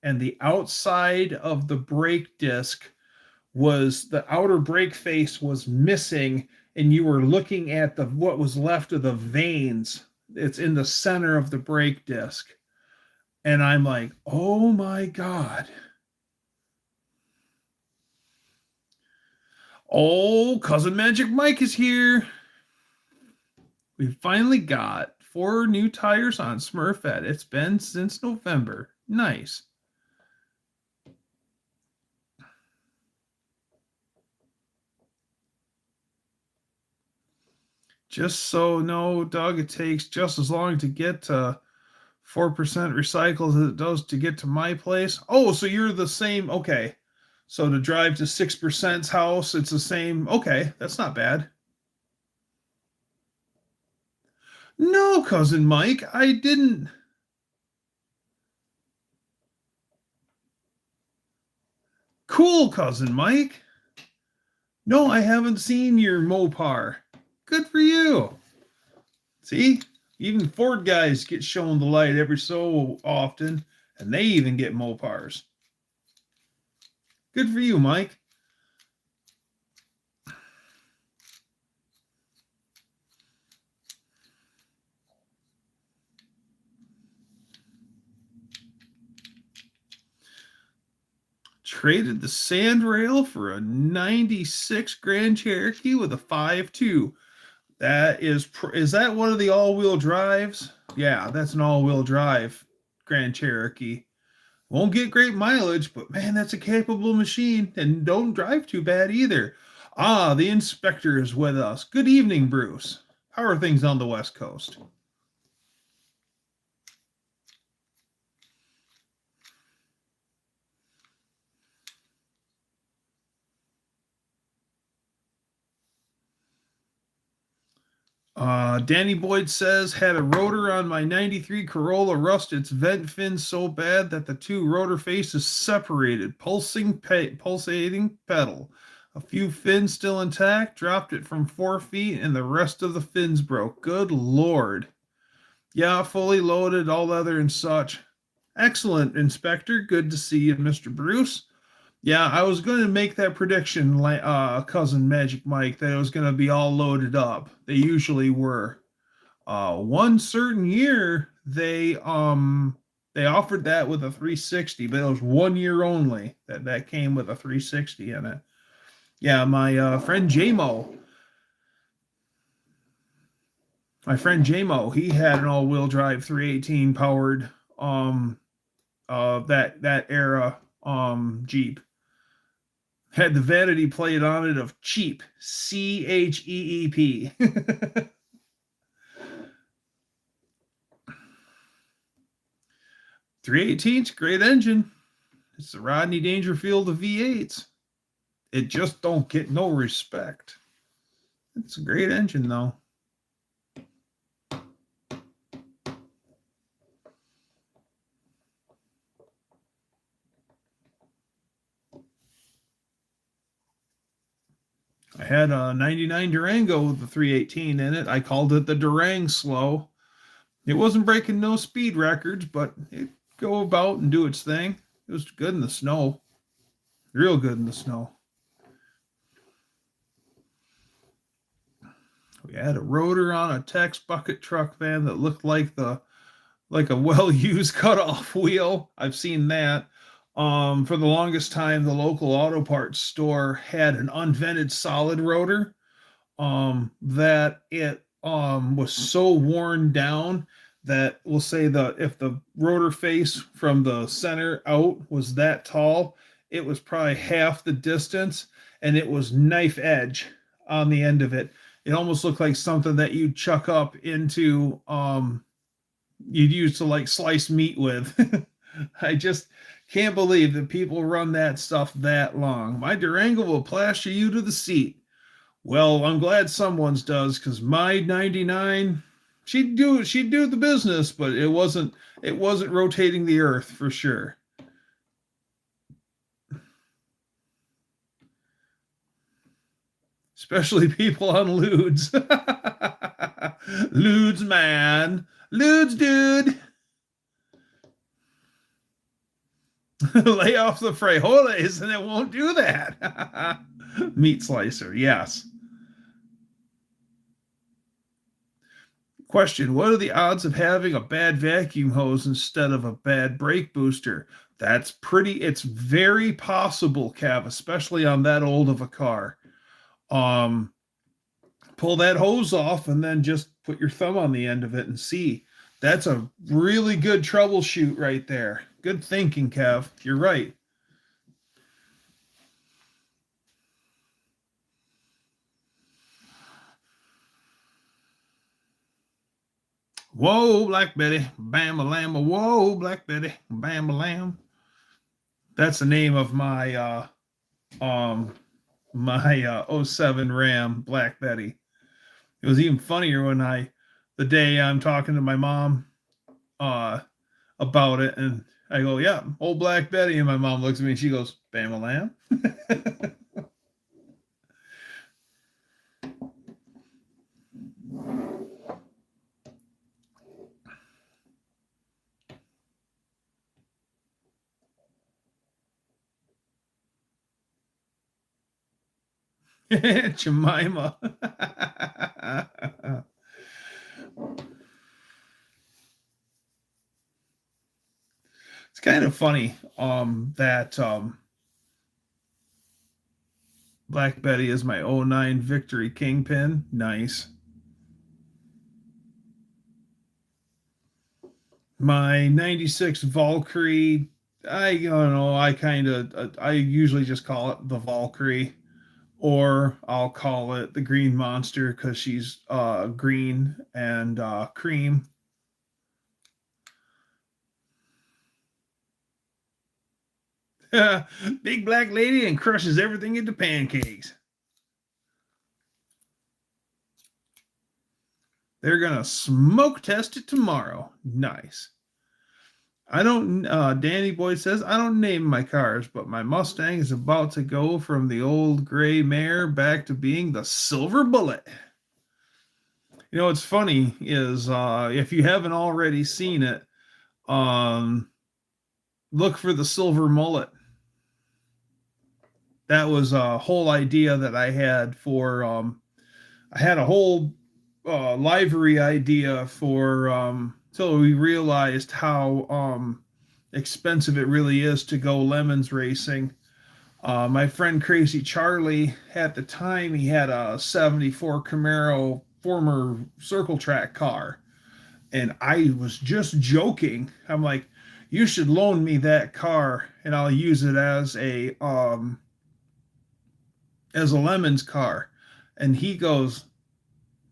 and the outside of the brake disc the outer brake face was missing, and you were looking at what was left of the vanes. It's in the center of the brake disc. And I'm like, "Oh my God." Oh, Cousin Magic Mike is here. We finally got 4 new tires on Smurfette. It's been since November. Nice. Just so no, Doug, it takes just as long to get to 4% recycled as it does to get to my place. Oh, so you're the same. Okay. So to drive to 6%'s house, it's the same. Okay, that's not bad. No, Cousin Mike, I didn't. Cool, Cousin Mike. No, I haven't seen your Mopar. Good for you. See, Even Ford guys get shown the light every so often, and they even get Mopars. Good for you, Mike. Traded the sandrail for a 96 Grand Cherokee with a 5.2. Is that one of the all-wheel drives? Yeah, that's an all-wheel drive Grand Cherokee. Won't get great mileage, but man, that's a capable machine, and don't drive too bad either. Ah, the inspector is with us. Good evening, Bruce. How are things on the West Coast? Danny Boyd says, had a rotor on my 93 Corolla rust its vent fin so bad that the two rotor faces separated, pulsating pedal. A few fins still intact, dropped it from 4 feet, and the rest of the fins broke. Good Lord. Yeah, fully loaded, all leather and such. Excellent, Inspector. Good to see you, Mr. Bruce. Yeah, I was going to make that prediction, cousin Magic Mike, that it was going to be all loaded up. They usually were. One certain year, they offered that with a 360, but it was 1 year only that came with a 360 in it. Yeah, my friend JMO, he had an all-wheel drive 318 powered that era Jeep. Had the vanity plate on it of cheap, CHEEP. 318's great engine. It's the Rodney Dangerfield of V8s. It just don't get no respect. It's a great engine though. I had a 99 Durango with the 318 in it. I called it the Durang Slow. It wasn't breaking no speed records, but it go about and do its thing. It was good in the snow. Real good in the snow. We had a rotor on a Tex bucket truck van that looked like a well-used cutoff wheel. I've seen that. For the longest time, the local auto parts store had an unvented solid rotor that it was so worn down that we'll say if the rotor face from the center out was that tall, it was probably half the distance, and it was knife edge on the end of it. It almost looked like something that you'd chuck up into you'd use to like slice meat with. I just can't believe that people run that stuff that long. My Durango will plaster you to the seat. Well, I'm glad someone's does, because my 99, she'd do the business, but it wasn't rotating the earth for sure. Especially people on Ludes. Ludes, man. Ludes, dude. Lay off the frijoles and it won't do that. Meat slicer, yes. Question: what are the odds of having a bad vacuum hose instead of a bad brake booster? It's very possible, Cav, especially on that old of a car. Pull that hose off and then just put your thumb on the end of it and see. That's a really good troubleshoot right there. Good thinking, Kev. You're right. Whoa, Black Betty, bam-a-lam, whoa, Black Betty, bam-a-lam. That's the name of my 07 Ram, Black Betty. It was even funnier when the day I'm talking to my mom about it, and I go, yeah, old Black Betty, and my mom looks at me and she goes, bam-a-lam. Jemima. It's kind of funny that Black Betty is my '09 Victory Kingpin. Nice. My '96 Valkyrie, I don't know, I usually just call it the Valkyrie, or I'll call it the Green Monster because she's green and cream. Big black lady and crushes everything into pancakes. They're gonna smoke test it tomorrow. Nice. I don't. Danny Boy says I don't name my cars, but my Mustang is about to go from the old gray mare back to being the silver bullet. You know what's funny is if you haven't already seen it, um, look for the silver mullet. That was a whole idea that I had for. I had a whole livery idea for till we realized how expensive it really is to go lemons racing. My friend Crazy Charlie, at the time, he had a '74 Camaro former circle track car, and I was just joking. I'm like, you should loan me that car and I'll use it as a lemons car. And he goes,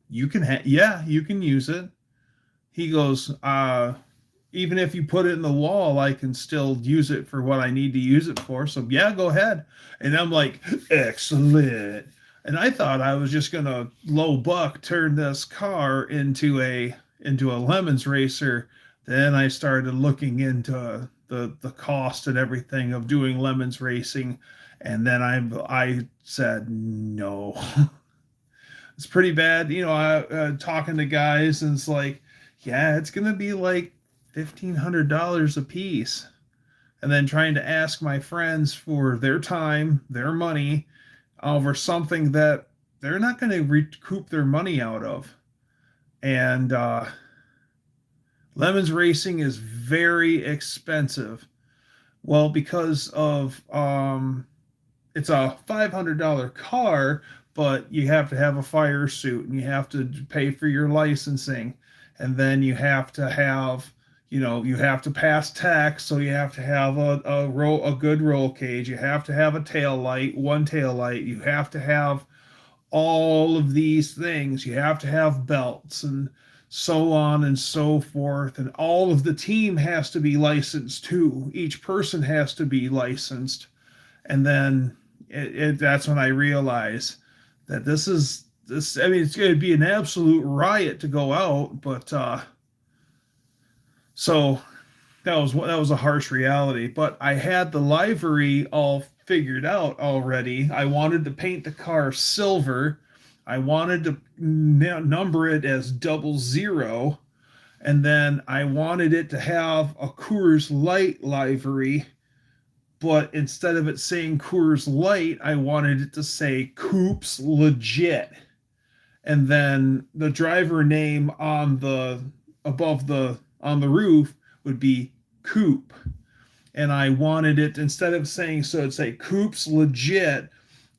you can yeah, you can use it. He goes, even if you put it in the wall, I can still use it for what I need to use it for. So yeah, go ahead. And I'm like, excellent. And I thought I was just gonna low buck turn this car into a lemons racer. Then I started looking into the cost and everything of doing lemons racing, and then I said no. It's pretty bad. You know, talking to guys, and it's like, yeah, it's gonna be like $1,500 a piece, and then trying to ask my friends for their time, their money, over something that they're not going to recoup their money out of. And lemons racing is very expensive. Well, because of it's a $500 car, but you have to have a fire suit and you have to pay for your licensing, and then you have to have, you know, you have to pass tax, so you have to have a good roll cage, you have to have a tail light, one tail light, you have to have all of these things, you have to have belts and so on and so forth, and all of the team has to be licensed too. Each person has to be licensed. And then that's when I realize that this. I mean, it's going to be an absolute riot to go out, but so that was a harsh reality. But I had the livery all figured out already. I wanted to paint the car silver. I wanted to number it as 00, and then I wanted it to have a Coors Light livery. But instead of it saying Coors Light, I wanted it to say Coops Legit. And then the driver name on the above the on the roof would be Coop. And I wanted it, instead of saying, so it'd say Coops Legit,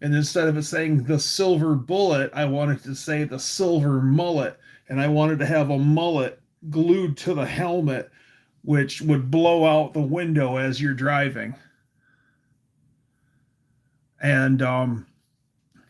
and instead of it saying the silver bullet, I wanted to say the silver mullet. And I wanted to have a mullet glued to the helmet, which would blow out the window as you're driving. And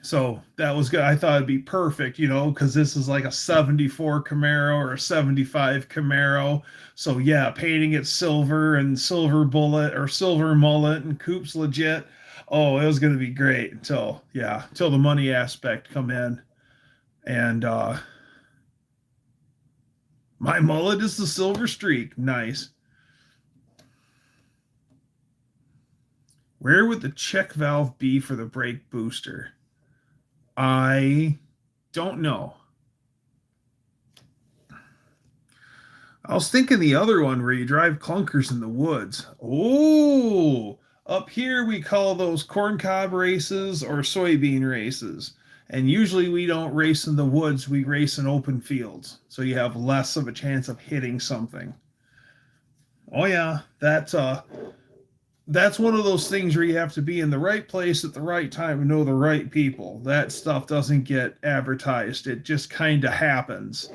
so that was good. I thought it'd be perfect, you know, because this is like a '74 Camaro or a '75 Camaro. So yeah, painting it silver and silver bullet or silver mullet and Coops Legit. Oh, it was going to be great until the money aspect come in. And my mullet is the silver streak. Nice. Where would the check valve be for the brake booster? I don't know. I was thinking the other one where you drive clunkers in the woods. Oh, Up here, we call those corn cob races or soybean races. And usually we don't race in the woods, we race in open fields. So you have less of a chance of hitting something. Oh yeah, that's one of those things where you have to be in the right place at the right time and know the right people. That stuff doesn't get advertised. It just kind of happens.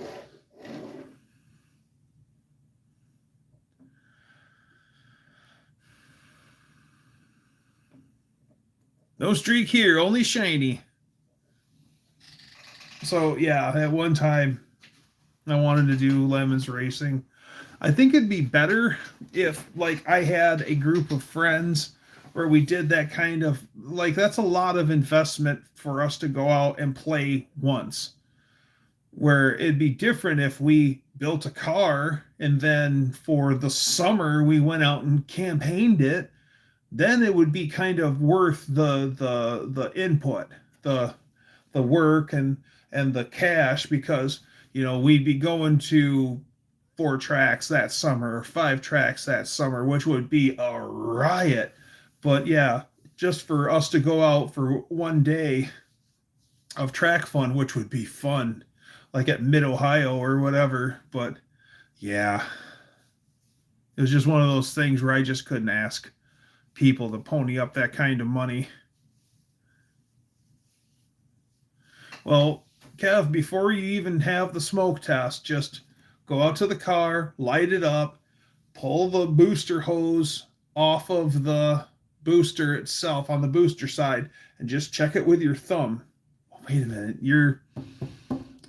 No streak here, only shiny. So yeah, at one time I wanted to do lemons racing. I think it'd be better if like I had a group of friends where we did that kind of like that's a lot of investment for us to go out and play once. Where it'd be different if we built a car and then for the summer we went out and campaigned it, then it would be kind of worth the input, the work and the cash because we'd be going to 4 tracks that summer, 5 tracks that summer, which would be a riot. But yeah, just for us to go out for one day of track fun, which would be fun, like at Mid Ohio or whatever. But yeah, it was just one of those things where I just couldn't ask people to pony up that kind of money. Well, Kev, before you even have the smoke test, just go out to the car, light it up, pull the booster hose off of the booster itself on the booster side, and just check it with your thumb. Oh, wait a minute, you're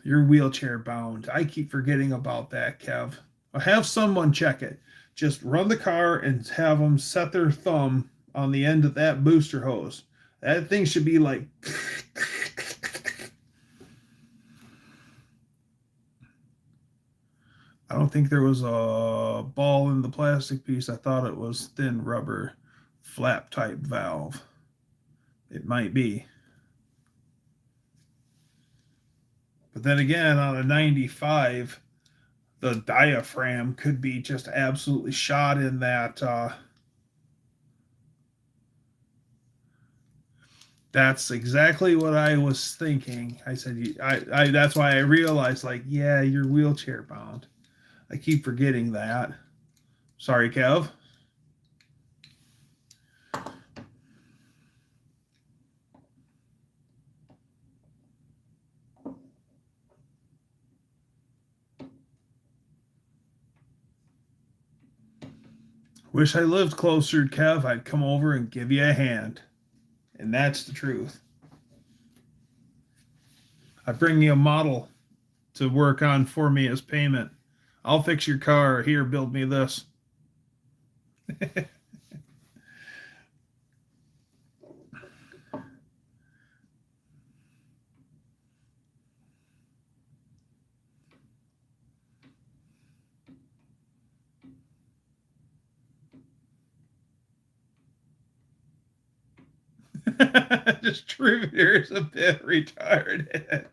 wheelchair bound. I keep forgetting about that, Kev. I'll have someone check it. Just run the car and have them set their thumb on the end of that booster hose. That thing should be like... I don't think there was a ball in the plastic piece. I thought it was thin rubber flap type valve. It might be. But then again, on a 95, the diaphragm could be just absolutely shot in that. That's exactly what I was thinking. I said, that's why I realized, like, yeah, you're wheelchair bound. I keep forgetting that. Sorry, Kev. Wish I lived closer, Kev. I'd come over and give you a hand. And that's the truth. I'd bring you a model to work on for me as payment. I'll fix your car. Here, build me this. Distributor's a bit retarded.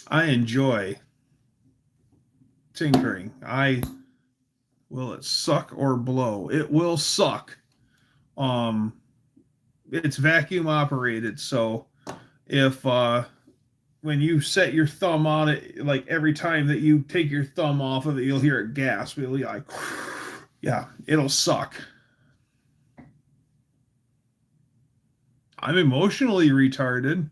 I enjoy tinkering. Will it suck or blow? It will suck. It's vacuum operated, so if when you set your thumb on it, like every time that you take your thumb off of it, you'll hear it gasp. It'll be like, yeah, it'll suck. I'm emotionally retarded.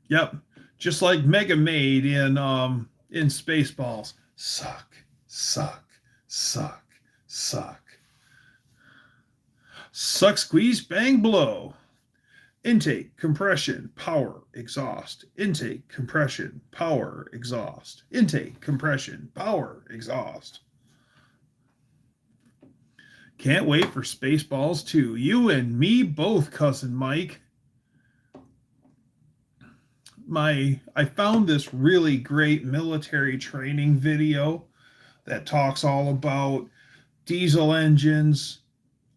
Yep, just like Mega Maid in Spaceballs. Suck, suck, suck, suck. Suck, squeeze, bang, blow. Intake, compression, power, exhaust. Intake, compression, power, exhaust. Intake, compression, power, exhaust. Can't wait for Spaceballs 2. You and me both, Cousin Mike. I found this really great military training video that talks all about diesel engines,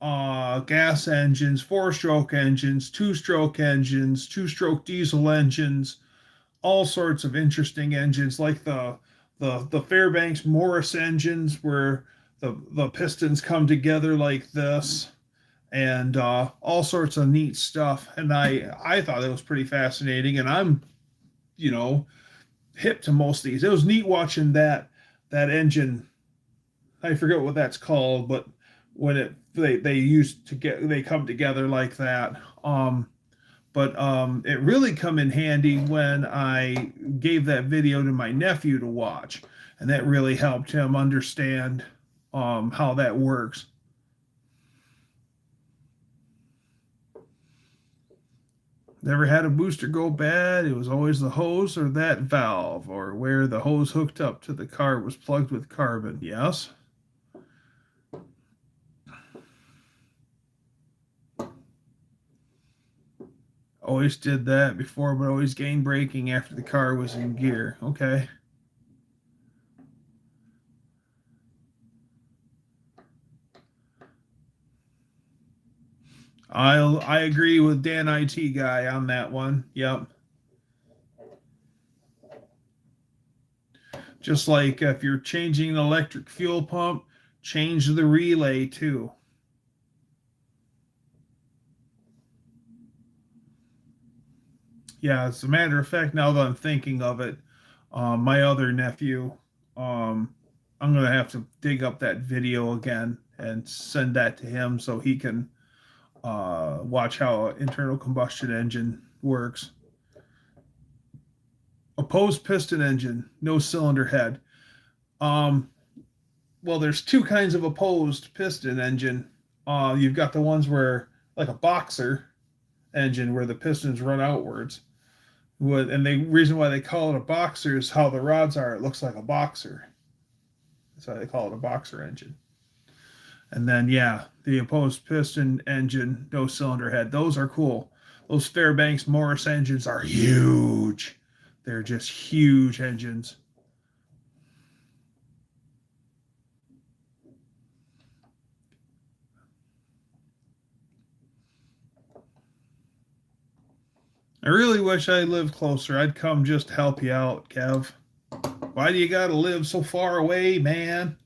gas engines, four-stroke engines, two-stroke engines, two-stroke diesel engines, all sorts of interesting engines like the Fairbanks Morris engines where the pistons come together like this, and all sorts of neat stuff. And I thought it was pretty fascinating, and I'm, you know, hip to most of these. It was neat watching that engine. I forget what that's called, but when they used to get they come together like that. But it really come in handy when I gave that video to my nephew to watch, and that really helped him understand how that works. Never had a booster go bad. It was always the hose or that valve, or where the hose hooked up to the car was plugged with carbon. Yes. Always did that before, but always gained braking after the car was in gear. Okay. I agree with Dan IT guy on that one. Yep. Just like if you're changing an electric fuel pump, change the relay too. Yeah, as a matter of fact, now that I'm thinking of it, my other nephew, I'm gonna have to dig up that video again and send that to him so he can watch how an internal combustion engine works. Opposed piston engine, no cylinder head. Um, well, there's two kinds of opposed piston engine. You've got the ones where, like a boxer engine, where the pistons run outwards. And the reason why they call it a boxer is how the rods are. It looks like a boxer. That's why they call it a boxer engine. And then, yeah, the opposed piston engine, no cylinder head. Those are cool. Those Fairbanks Morris engines are huge. They're just huge engines. I really wish I lived closer. I'd come just help you out, Kev. Why do you got to live so far away, man?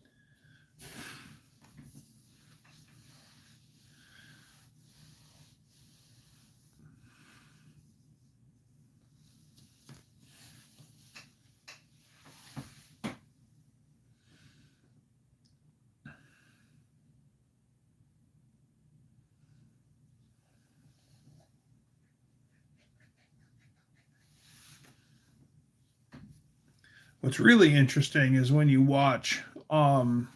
What's really interesting is when you watch the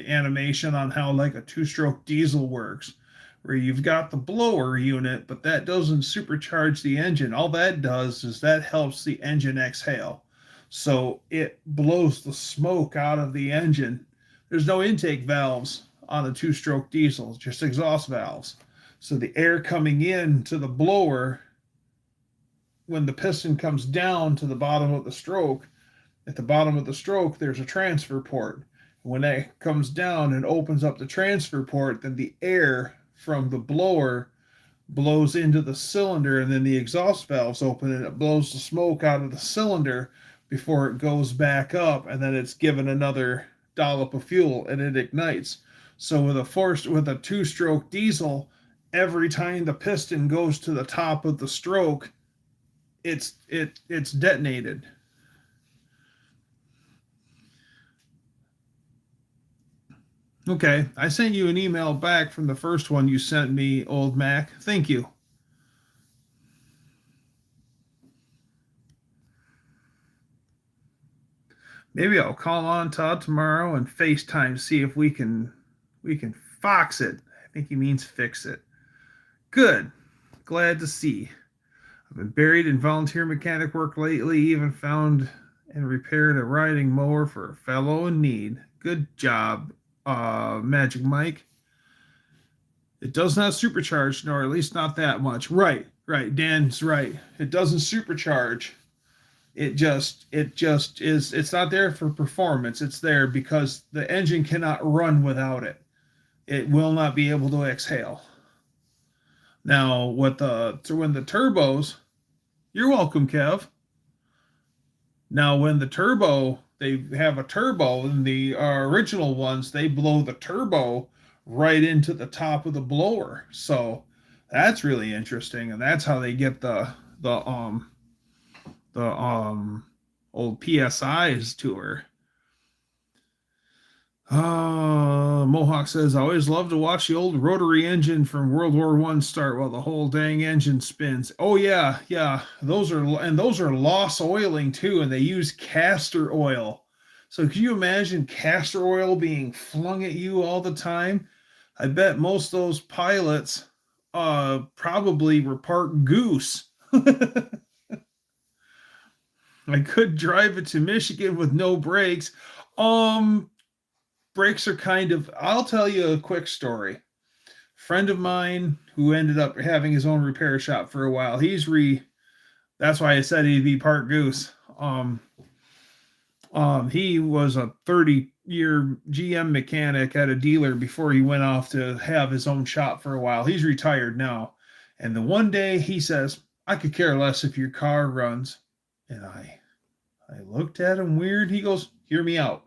animation on how like a two-stroke diesel works, where you've got the blower unit, but that doesn't supercharge the engine. All that does is that helps the engine exhale. So it blows the smoke out of the engine. There's no intake valves on a two-stroke diesel, just exhaust valves. So the air coming in to the blower, when the piston comes down to the bottom of the stroke, at the bottom of the stroke, there's a transfer port. When that comes down and opens up the transfer port, then the air from the blower blows into the cylinder, and then the exhaust valves open and it blows the smoke out of the cylinder before it goes back up, and then it's given another dollop of fuel and it ignites. So with a two-stroke diesel, every time the piston goes to the top of the stroke, it's detonated. Okay, I sent you an email back from the first one you sent me, old Mac. Thank you. Maybe I'll call on Todd tomorrow and FaceTime, see if we can fox it. I think he means fix it. Good. Glad to see. I've been buried in volunteer mechanic work lately, even found and repaired a riding mower for a fellow in need. Good job, Magic Mike. It does not supercharge, nor at least not that much. Right. Dan's right. It doesn't supercharge. It just is. It's not there for performance. It's there because the engine cannot run without it. it will not be able to exhale. Now, when the turbos, you're welcome, Kev. Now, when the turbo, they have a turbo, and the original ones, they blow the turbo right into the top of the blower. So that's really interesting, and that's how they get the old PSIs to her. Mohawk says, I always love to watch the old rotary engine from World War One start while the whole dang engine spins. Oh yeah, yeah. Those are loss oiling too, and they use castor oil. So can you imagine castor oil being flung at you all the time? I bet most of those pilots probably were part goose. I could drive it to Michigan with no brakes. Brakes are I'll tell you a quick story. Friend of mine who ended up having his own repair shop for a while. That's why I said he'd be part goose. He was a 30-year GM mechanic at a dealer before he went off to have his own shop for a while. He's retired now. And the one day he says, I could care less if your car runs. And I looked at him weird. He goes, hear me out.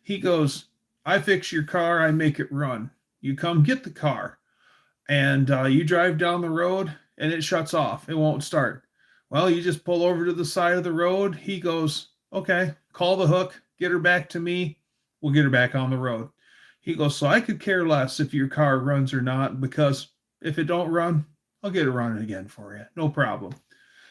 He goes, I fix your car, I make it run. You come get the car, and you drive down the road, and it shuts off. It won't start. Well, you just pull over to the side of the road. He goes, okay, call the hook, get her back to me. We'll get her back on the road. He goes, so I could care less if your car runs or not, because if it don't run, I'll get it running again for you. No problem.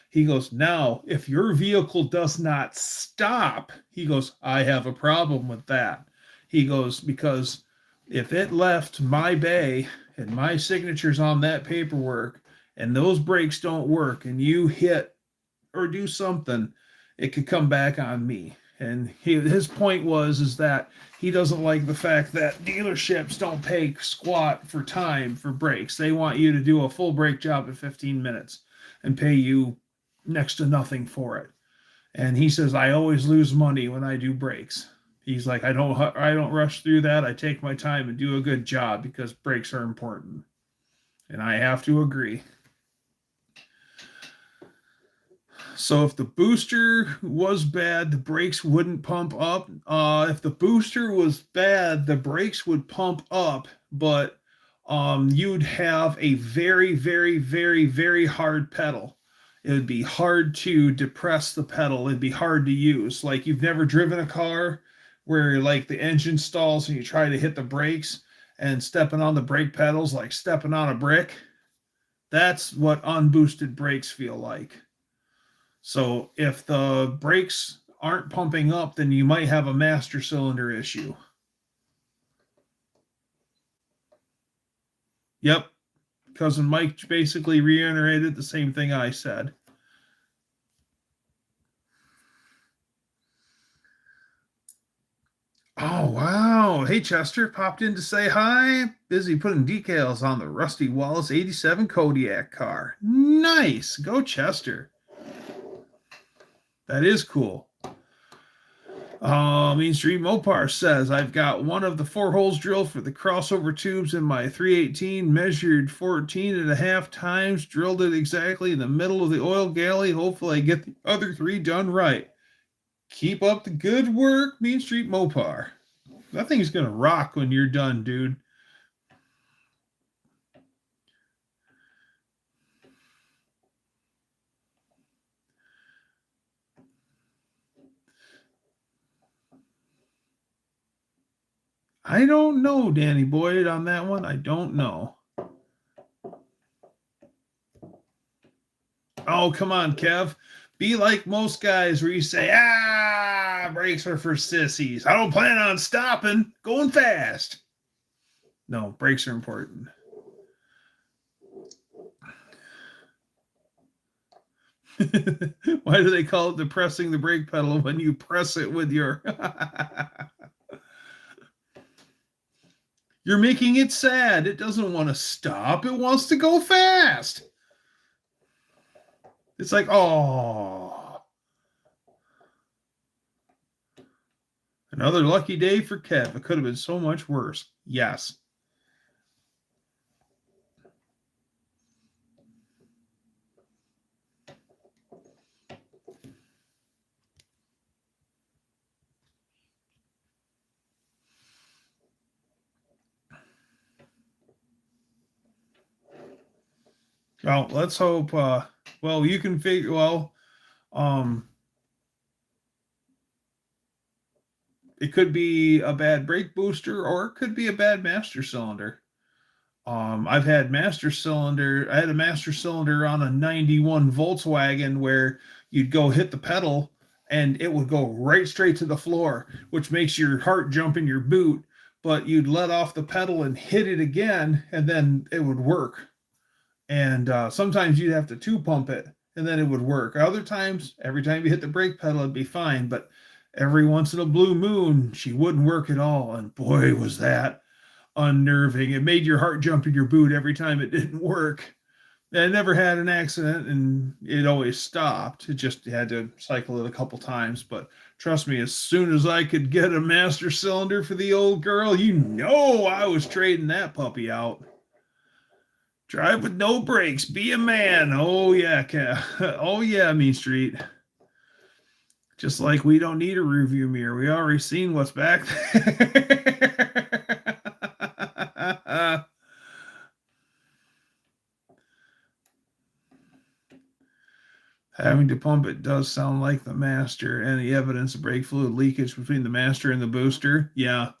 He goes, now, if your vehicle does not stop, he goes, I have a problem with that. He goes, because if it left my bay and my signature's on that paperwork and those brakes don't work and you hit or do something, it could come back on me. And his point is that he doesn't like the fact that dealerships don't pay squat for time for brakes. They want you to do a full brake job in 15 minutes and pay you next to nothing for it. And he says, I always lose money when I do brakes. He's like, I don't rush through that. I take my time and do a good job because brakes are important. And I have to agree. So if the booster was bad, the brakes wouldn't pump up. If the booster was bad, the brakes would pump up, but you'd have a very, very, very, very hard pedal. It would be hard to depress the pedal. It'd be hard to use. Like you've never driven a car where like the engine stalls and you try to hit the brakes and stepping on the brake pedals like stepping on a brick. That's what unboosted brakes feel like. So if the brakes aren't pumping up, then you might have a master cylinder issue. Yep. Cousin Mike basically reiterated the same thing I said. Oh, wow. Hey, Chester, popped in to say hi. Busy putting decals on the Rusty Wallace 87 Kodiak car. Nice. Go, Chester. That is cool. Mean Street Mopar says, I've got one of the 4 holes drilled for the crossover tubes in my 318, measured 14.5 times, drilled it exactly in the middle of the oil galley. Hopefully I get the other 3 done right. Keep up the good work, Mean Street Mopar. That thing's going to rock when you're done, dude. I don't know, Danny Boyd, on that one. I don't know. Oh, come on, Kev. Be like most guys where you say, brakes are for sissies. I don't plan on stopping. Going fast. No, brakes are important. Why do they call it depressing the brake pedal when you press it with your... You're making it sad. It doesn't want to stop. It wants to go fast. It's like, oh. Another lucky day for Kev. It could have been so much worse. Yes. Well, let's hope. Well, you can figure. Well, it could be a bad brake booster, or it could be a bad master cylinder. I've had master cylinder. I had a master cylinder on a 91 Volkswagen where you'd go hit the pedal and it would go right straight to the floor, which makes your heart jump in your boot. But you'd let off the pedal and hit it again, and then it would work. And sometimes you'd have to two pump it, and then it would work. Other times, every time you hit the brake pedal, it'd be fine. But every once in a blue moon, she wouldn't work at all. And boy, was that unnerving. It made your heart jump in your boot every time it didn't work. I never had an accident, and it always stopped. It just had to cycle it a couple times. But trust me, as soon as I could get a master cylinder for the old girl, you know I was trading that puppy out. Drive with no brakes. Be a man. Oh yeah, oh yeah, Mean Street. Just like we don't need a review mirror. We already seen what's back there. Having to pump it does sound like the master. Any evidence of brake fluid leakage between the master and the booster? Yeah.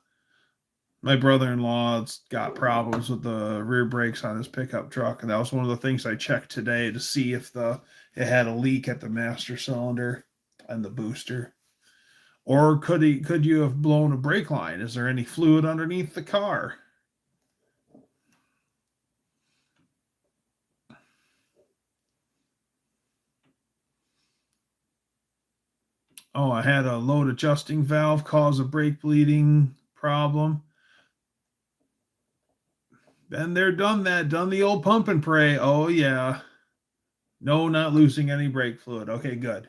My brother-in-law's got problems with the rear brakes on his pickup truck, and that was one of the things I checked today to see if it had a leak at the master cylinder and the booster. Or could you have blown a brake line? Is there any fluid underneath the car? Oh, I had a load adjusting valve cause a brake bleeding problem. Been there, done that, done the old pump and pray. Oh, yeah. No, not losing any brake fluid. Okay, good.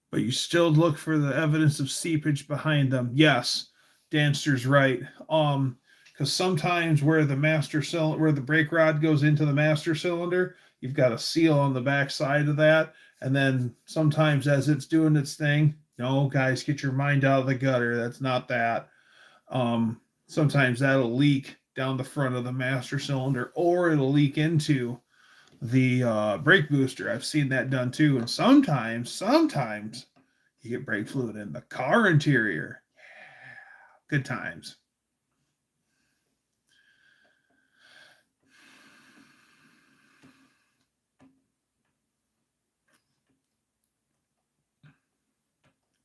But you still look for the evidence of seepage behind them. Yes, Danster's right. Because sometimes where the master cylinder, where the brake rod goes into the master cylinder, you've got a seal on the back side of that, and then sometimes as it's doing its thing, no, guys, get your mind out of the gutter. That's not that. Sometimes that'll leak down the front of the master cylinder, or it'll leak into the brake booster. I've seen that done too. And sometimes you get brake fluid in the car interior. Good times.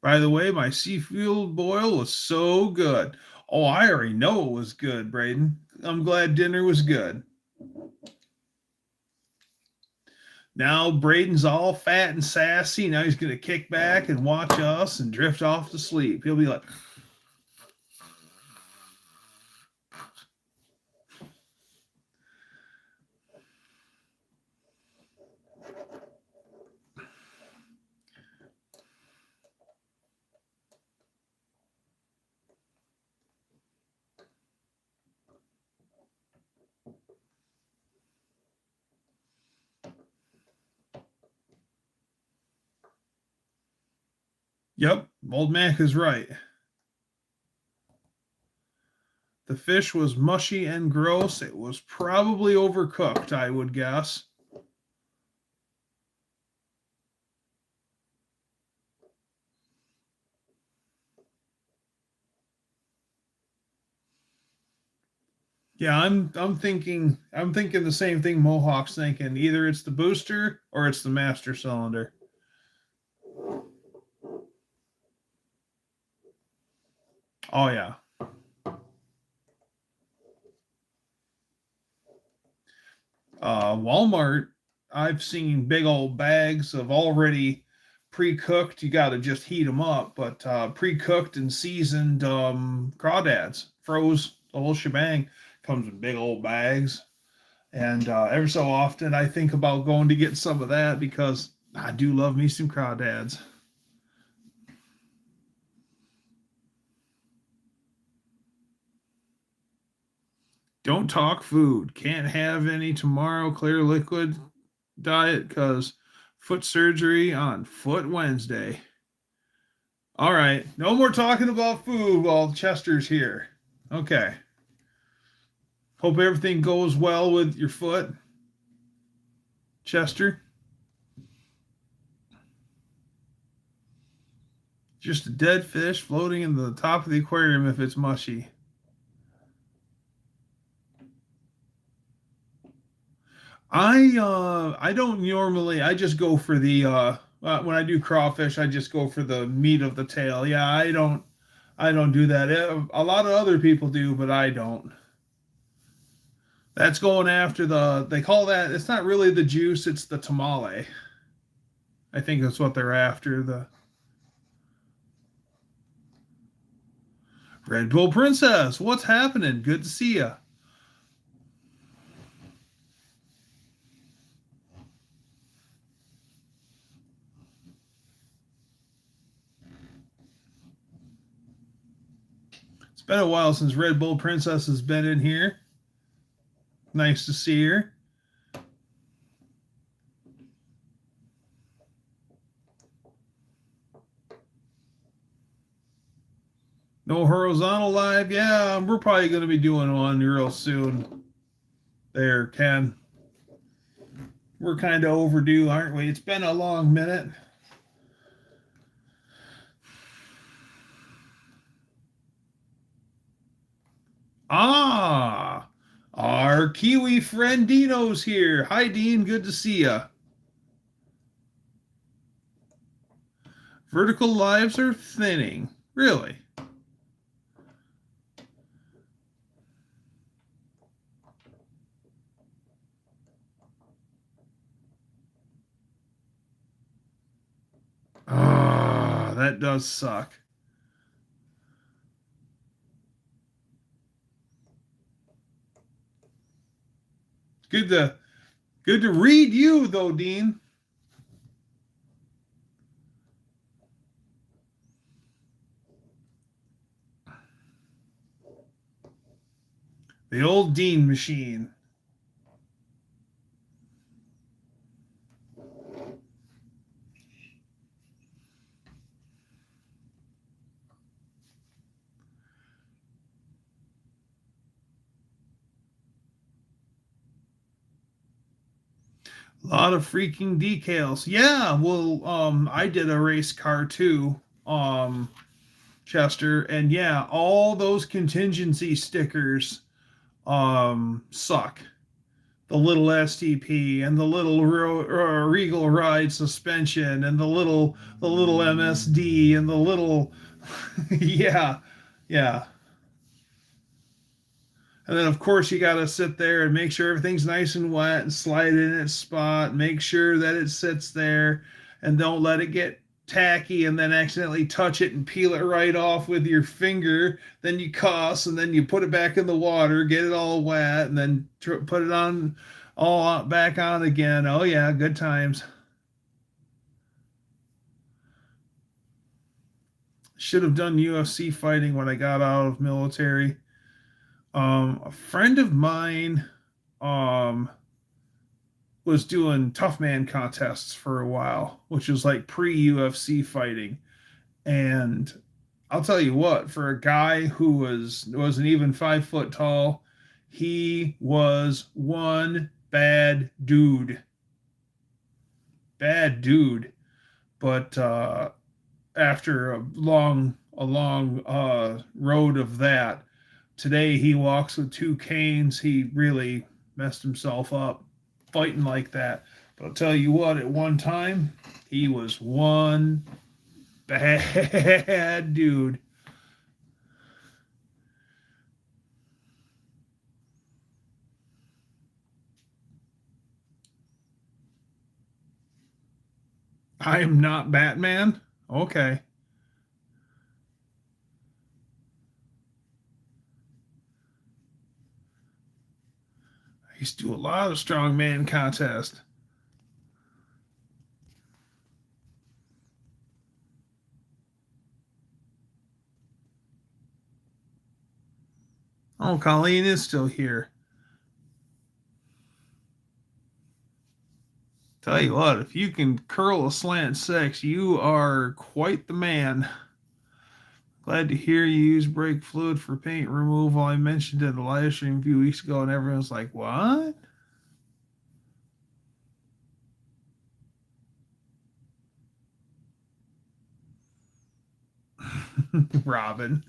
By the way, my seafood boil was so good. Oh, I already know it was good, Braden. I'm glad dinner was good. Now Braden's all fat and sassy. Now he's going to kick back and watch us and drift off to sleep. He'll be like, yep, old Mac is right. The fish was mushy and gross. It was probably overcooked, I would guess. Yeah, I'm thinking the same thing Mohawk's thinking. Either it's the booster or it's the master cylinder. Oh yeah. Walmart, I've seen big old bags of already pre-cooked. You got to just heat them up, but pre-cooked and seasoned crawdads, froze, the whole shebang, comes in big old bags. And every so often, I think about going to get some of that because I do love me some crawdads. Don't talk food. Can't have any tomorrow. Clear liquid diet because Foot surgery on Foot Wednesday. All right. No more talking about food while Chester's here. Okay. Hope everything goes well with your foot, Chester. Just a dead fish floating in the top of the aquarium if it's mushy. I don't normally. I just go for the when I do crawfish, I just go for the meat of the tail. Yeah, I don't do that. A lot of other people do, but I don't. That's going after they call that, it's not really the juice, it's the tamale. I think that's what they're after. The Red Bull Princess, what's happening? Good to see you. It's been a while since Red Bull Princess has been in here. Nice to see her. No horizontal live. Yeah, we're probably going to be doing one real soon. There, Ken. We're kind of overdue, aren't we? It's been a long minute. Ah, our Kiwi friend Dino's here. Hi, Dean. Good to see you. Vertical lives are thinning. Really? Ah, that does suck. Good to read you though, Dean. The old Dean machine. A lot of freaking decals. Yeah, well, I did a race car too, Chester, and yeah, all those contingency stickers suck. The little STP and the little Regal Ride suspension and the little MSD and the little yeah, yeah. And then, of course, you got to sit there and make sure everything's nice and wet and slide it in its spot. Make sure that it sits there and don't let it get tacky and then accidentally touch it and peel it right off with your finger. Then you cuss and then you put it back in the water, get it all wet, and then put it on all back on again. Oh, yeah, good times. Should have done UFC fighting when I got out of military. A friend of mine um, was doing tough man contests for a while, which is like pre-UFC fighting. And I'll tell you what, for a guy who wasn't even 5 foot tall, he was one bad dude. Bad dude. But after a long road of that, today he walks with 2 canes. He really messed himself up fighting like that. But I'll tell you what, at one time, he was one bad dude. I am not Batman. Okay. I used to do a lot of strongman contests. Oh, Colleen is still here. Tell you what, if you can curl a slant 6, you are quite the man. Glad to hear you use brake fluid for paint removal. I mentioned it in the live stream a few weeks ago, and everyone's like, what? Robin.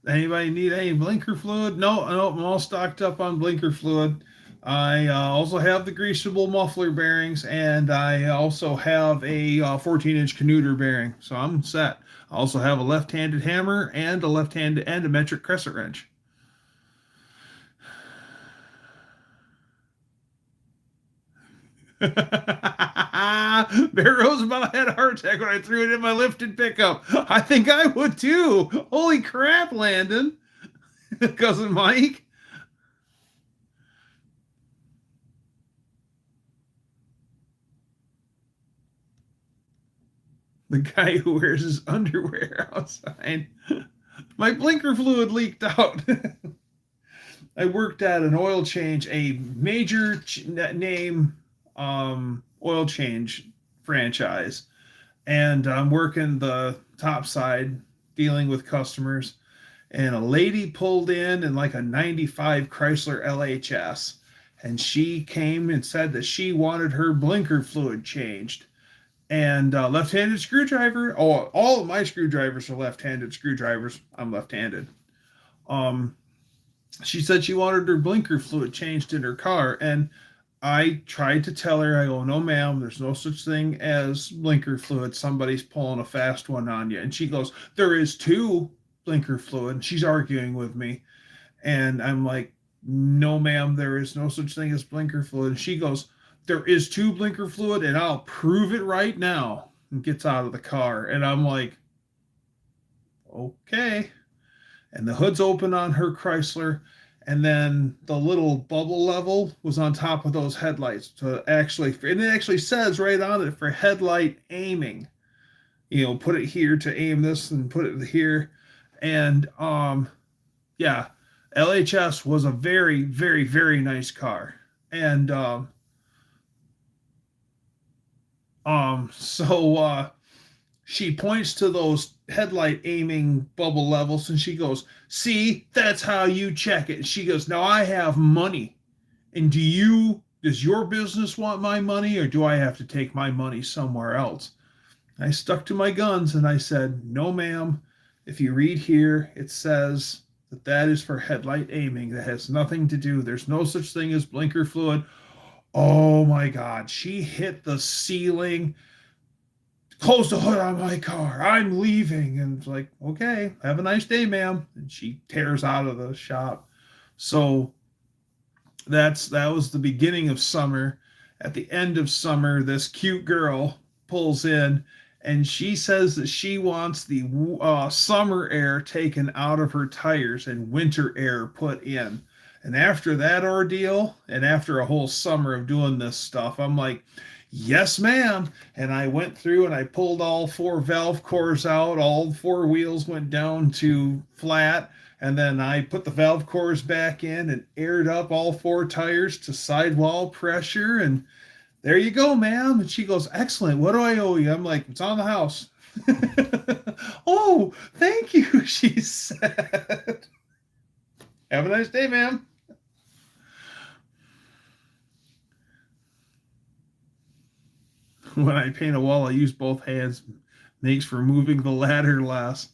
Anybody need any blinker fluid? No, I'm all stocked up on blinker fluid. I also have the greasable muffler bearings, and I also have a 14-inch Canuter bearing, so I'm set. I also have a left-handed hammer and a left-handed and a metric crescent wrench. Bear Rosenbaum had a heart attack when I threw it in my lifted pickup. I think I would too. Holy crap, Landon. Cousin Mike. The guy who wears his underwear outside. My blinker fluid leaked out. I worked at an oil change, a major name oil change franchise, and I'm working the top side dealing with customers, and a lady pulled in like a 95 Chrysler LHS, and she came and said that she wanted her blinker fluid changed. And left-handed screwdriver. Oh, all of my screwdrivers are left-handed screwdrivers. I'm left-handed. She said she wanted her blinker fluid changed in her car, and I tried to tell her, I go, no, ma'am, there's no such thing as blinker fluid. Somebody's pulling a fast one on you. And she goes, there is two blinker fluid. She's arguing with me. And I'm like, no, ma'am, there is no such thing as blinker fluid. And she goes, there is two blinker fluid, and I'll prove it right now. And gets out of the car. And I'm like, okay. And the hood's open on her Chrysler. And then the little bubble level was on top of those headlights to actually, and it actually says right on it for headlight aiming, put it here to aim this and put it here. And yeah, LHS was a very, very, very nice car. And so she points to those headlight aiming bubble levels, and she goes, see, that's how you check it. And she goes, now I have money. And does your business want my money, or do I have to take my money somewhere else? I stuck to my guns and I said, no, ma'am. If you read here, it says that is for headlight aiming. That has nothing to do. There's no such thing as blinker fluid. Oh my God. She hit the ceiling. Close the hood on my car. I'm leaving. And it's like, okay, have a nice day, ma'am. And she tears out of the shop. So that was the beginning of summer. At the end of summer, this cute girl pulls in, and she says that she wants the summer air taken out of her tires and winter air put in. And after that ordeal, and after a whole summer of doing this stuff, I'm like, yes, ma'am. And I went through and I pulled all 4 valve cores out. All 4 wheels went down to flat. And then I put the valve cores back in and aired up all 4 tires to sidewall pressure. And there you go, ma'am. And she goes, excellent. What do I owe you? I'm like, it's on the house. Oh, thank you, she said. Have a nice day, ma'am. When I paint a wall, I use both hands. Makes for moving the ladder less.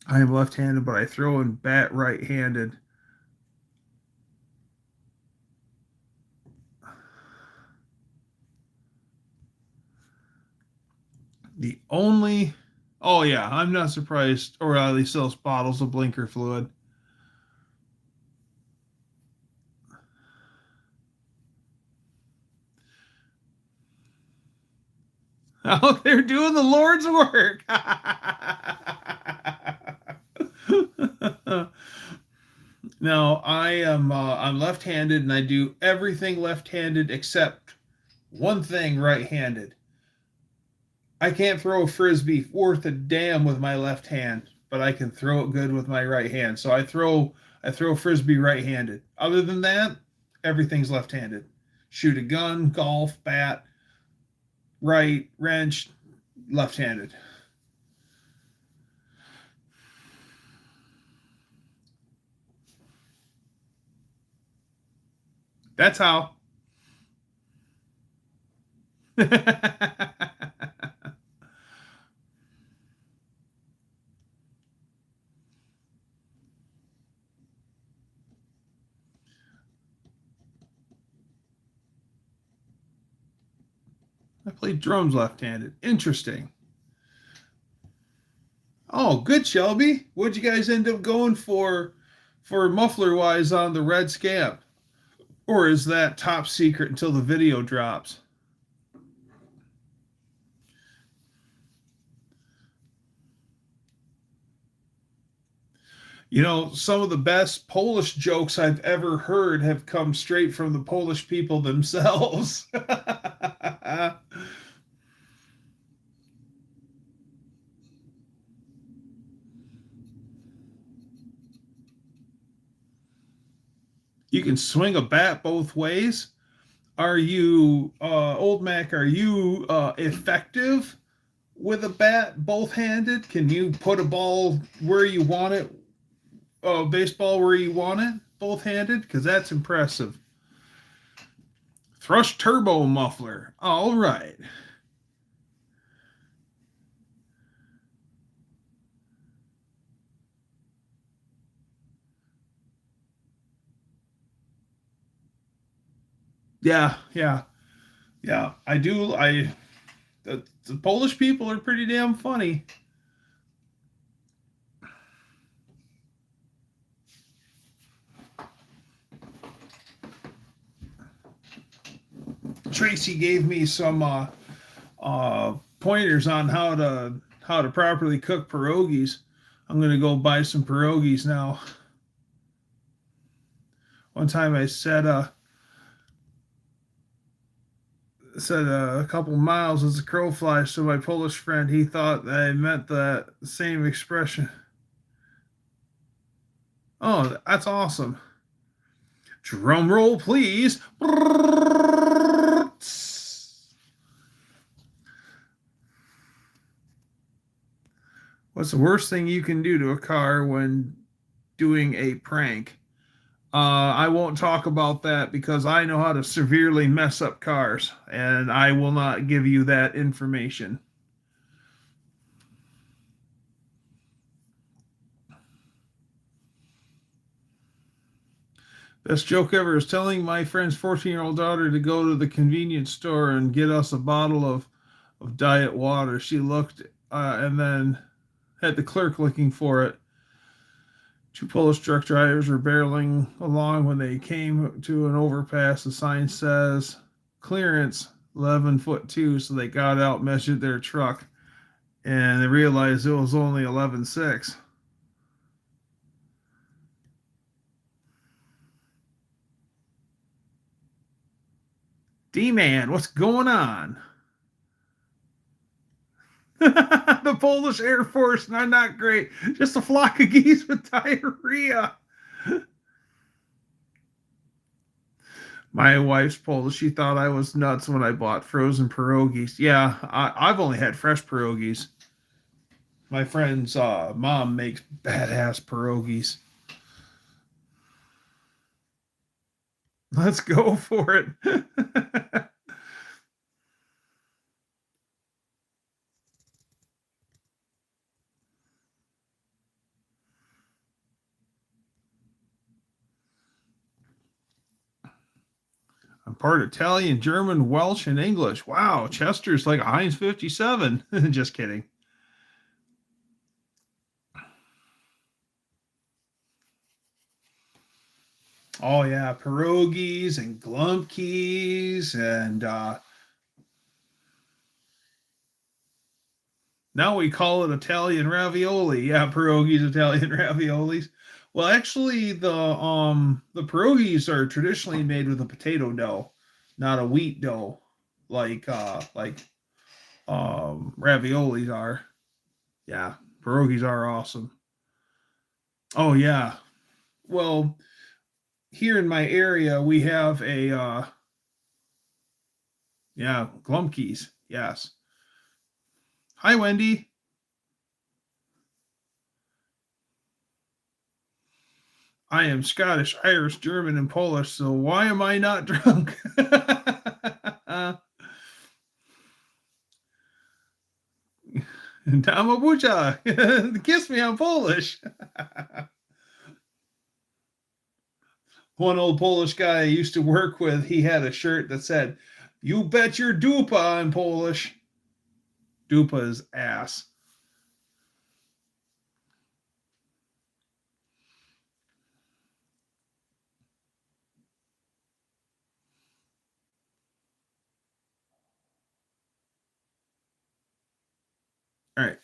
I am left-handed, but I throw and bat right-handed. Oh yeah, I'm not surprised, or at least sells bottles of blinker fluid. Out there doing the Lord's work. No, I'm left-handed, and I do everything left-handed except one thing right-handed. I can't throw a frisbee worth a damn with my left hand, but I can throw it good with my right hand. So I throw frisbee right-handed. Other than that, everything's left-handed. Shoot a gun, golf, bat, right, wrench, left-handed. That's how. I played drums left-handed. Interesting. Oh, good, Shelby. What'd you guys end up going for muffler wise on the Red Scamp? Or is that top secret until the video drops? You know, some of the best Polish jokes I've ever heard have come straight from the Polish people themselves. You can swing a bat both ways. Are you, Old Mac, are you effective with a bat both handed? Can you put a ball where you want it, baseball where you want it both handed? Because that's impressive. Thrush turbo muffler. All right. Yeah, yeah, yeah. I do. The Polish people are pretty damn funny. Tracy gave me some pointers on how to properly cook pierogies. I'm gonna go buy some pierogies now. One time I said a couple miles as a crow flies to my Polish friend. He thought that I meant that same expression. Oh, that's awesome. Drum roll, please. What's the worst thing you can do to a car when doing a prank? I won't talk about that because I know how to severely mess up cars, and I will not give you that information. Best joke ever is telling my friend's 14-year-old daughter to go to the convenience store and get us a bottle of diet water. She looked and then had the clerk looking for it. Two Polish truck drivers were barreling along when they came to an overpass. The sign says clearance 11'2", so they got out, measured their truck, and they realized it was only 11'6". D-Man, what's going on? The Polish Air Force, not great. Just a flock of geese with diarrhea. My wife's Polish. She thought I was nuts when I bought frozen pierogies. Yeah, I've only had fresh pierogies. My friend's mom makes badass pierogies. Let's go for it. I'm part Italian, German, Welsh, and English. Wow, Chester's like a Heinz 57. Just kidding. Oh yeah, pierogies and glumpkies and now we call it Italian ravioli. Yeah, pierogies, Italian raviolis. Well, actually, the pierogies are traditionally made with a potato dough, not a wheat dough, like raviolis are. Yeah, pierogies are awesome. Oh yeah. Well, here in my area we have a yeah, Glumkeys. Yes. Hi, Wendy. I am Scottish, Irish, German, and Polish, so why am I not drunk? Tamabucha, kiss me, I'm Polish. One old Polish guy I used to work with, he had a shirt that said, "You bet your dupa in Polish." Dupa is ass. All right.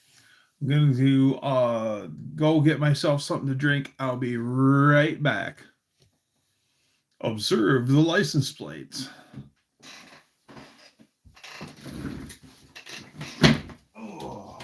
I'm going to go get myself something to drink. I'll be right back. Observe the license plates. Oh.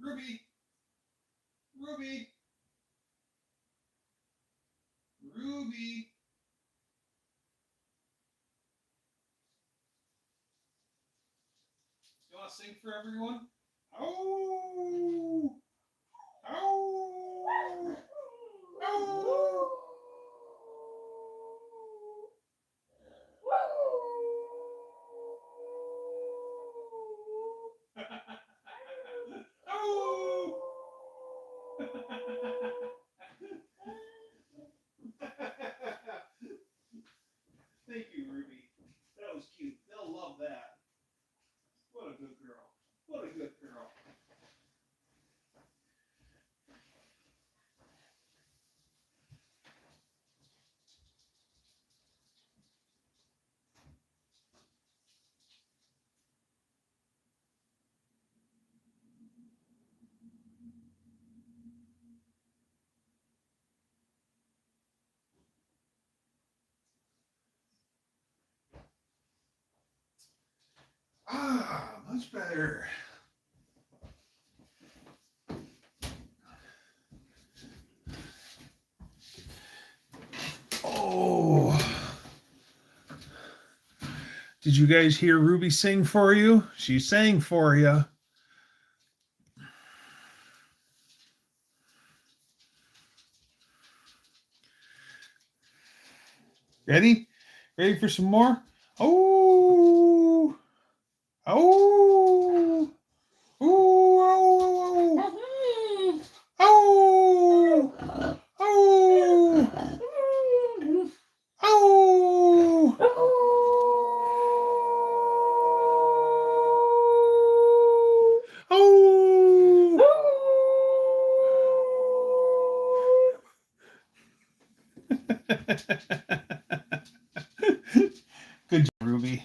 Ruby, Ruby, Ruby. You want to sing for everyone? Oh, oh, oh. Oh. Thank you, Ruby. That was cute. They'll love that. What a good girl. What a good girl. Ah, much better. Oh. Did you guys hear Ruby sing for you? She sang for you. Ready? Ready for some more? Oh. Oh. Oh. Oh. Oh. Oh. Oh. Oh. Good job, Ruby.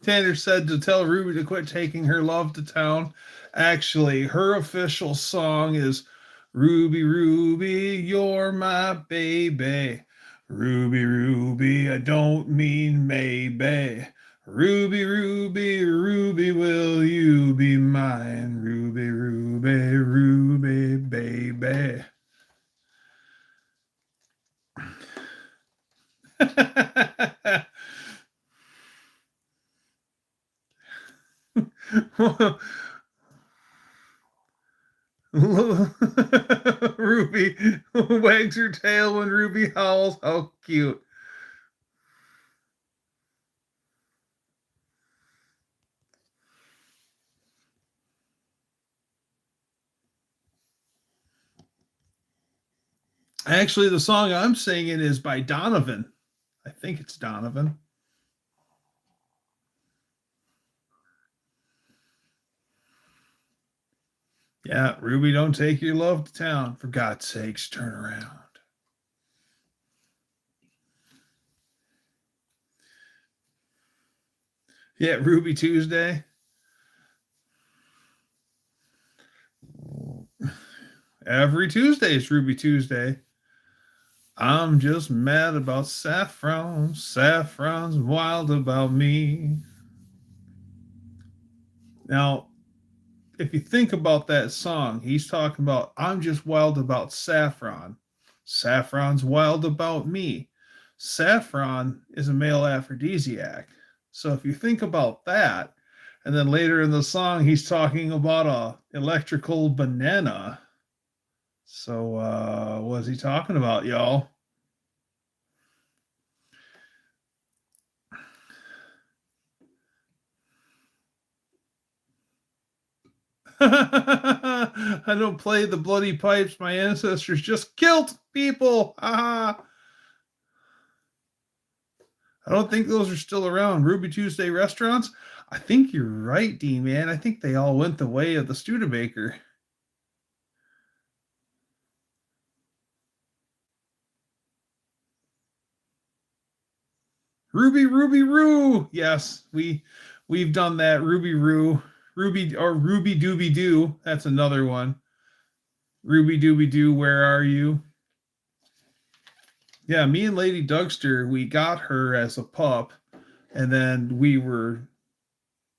Tanner said to tell Ruby to quit taking her love to town. Actually, her official song is Ruby, Ruby, you're my baby. Ruby, Ruby, I don't mean maybe. Ruby, Ruby, Ruby, will you be mine? Ruby, Ruby, Ruby, baby. Ruby wags her tail when Ruby howls. How cute. Actually, the song I'm singing is by Donovan. I think it's Donovan. Yeah, Ruby, don't take your love to town. For God's sakes, turn around. Yeah, Ruby Tuesday. Every Tuesday is Ruby Tuesday. I'm just mad about Saffron. Saffron's wild about me. Now, if you think about that song, he's talking about, I'm just wild about Saffron. Saffron's wild about me. Saffron is a male aphrodisiac. So if you think about that, and then later in the song, he's talking about a electrical banana. So what is he talking about, y'all? I don't play the bloody pipes. My ancestors just killed people. I don't think those are still around. Ruby Tuesday restaurants. I think you're right, D man. I think they all went the way of the Studebaker. Ruby, Ruby, Roo. Yes, we've done that. Ruby Roo, Ruby or Ruby Dooby Doo. That's another one. Ruby Dooby Doo, where are you? Yeah, me and Lady Dougster, we got her as a pup, and then we were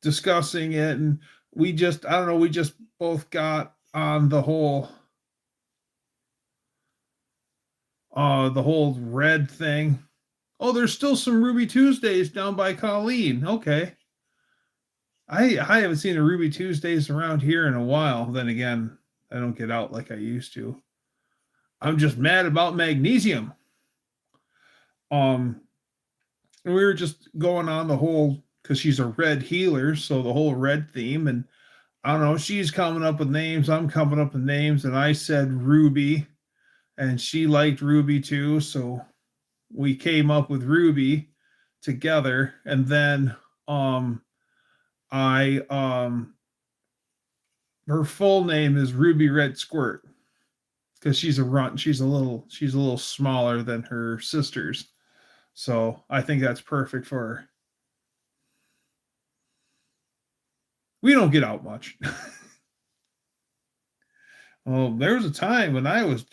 discussing it, and we just, I don't know, we just both got on the whole red thing. Oh, there's still some Ruby Tuesdays down by Colleen. Okay. I haven't seen a Ruby Tuesdays around here in a while. Then again, I don't get out like I used to. I'm just mad about magnesium. Um, we were just going on the whole, because she's a red healer, so the whole red theme, and I don't know, she's coming up with names, I'm coming up with names, and I said Ruby, and she liked Ruby too, so we came up with Ruby together, and then I her full name is Ruby Red Squirt, because she's a runt. She's a little smaller than her sisters. So I think that's perfect for her. We don't get out much. Well, there was a time when I was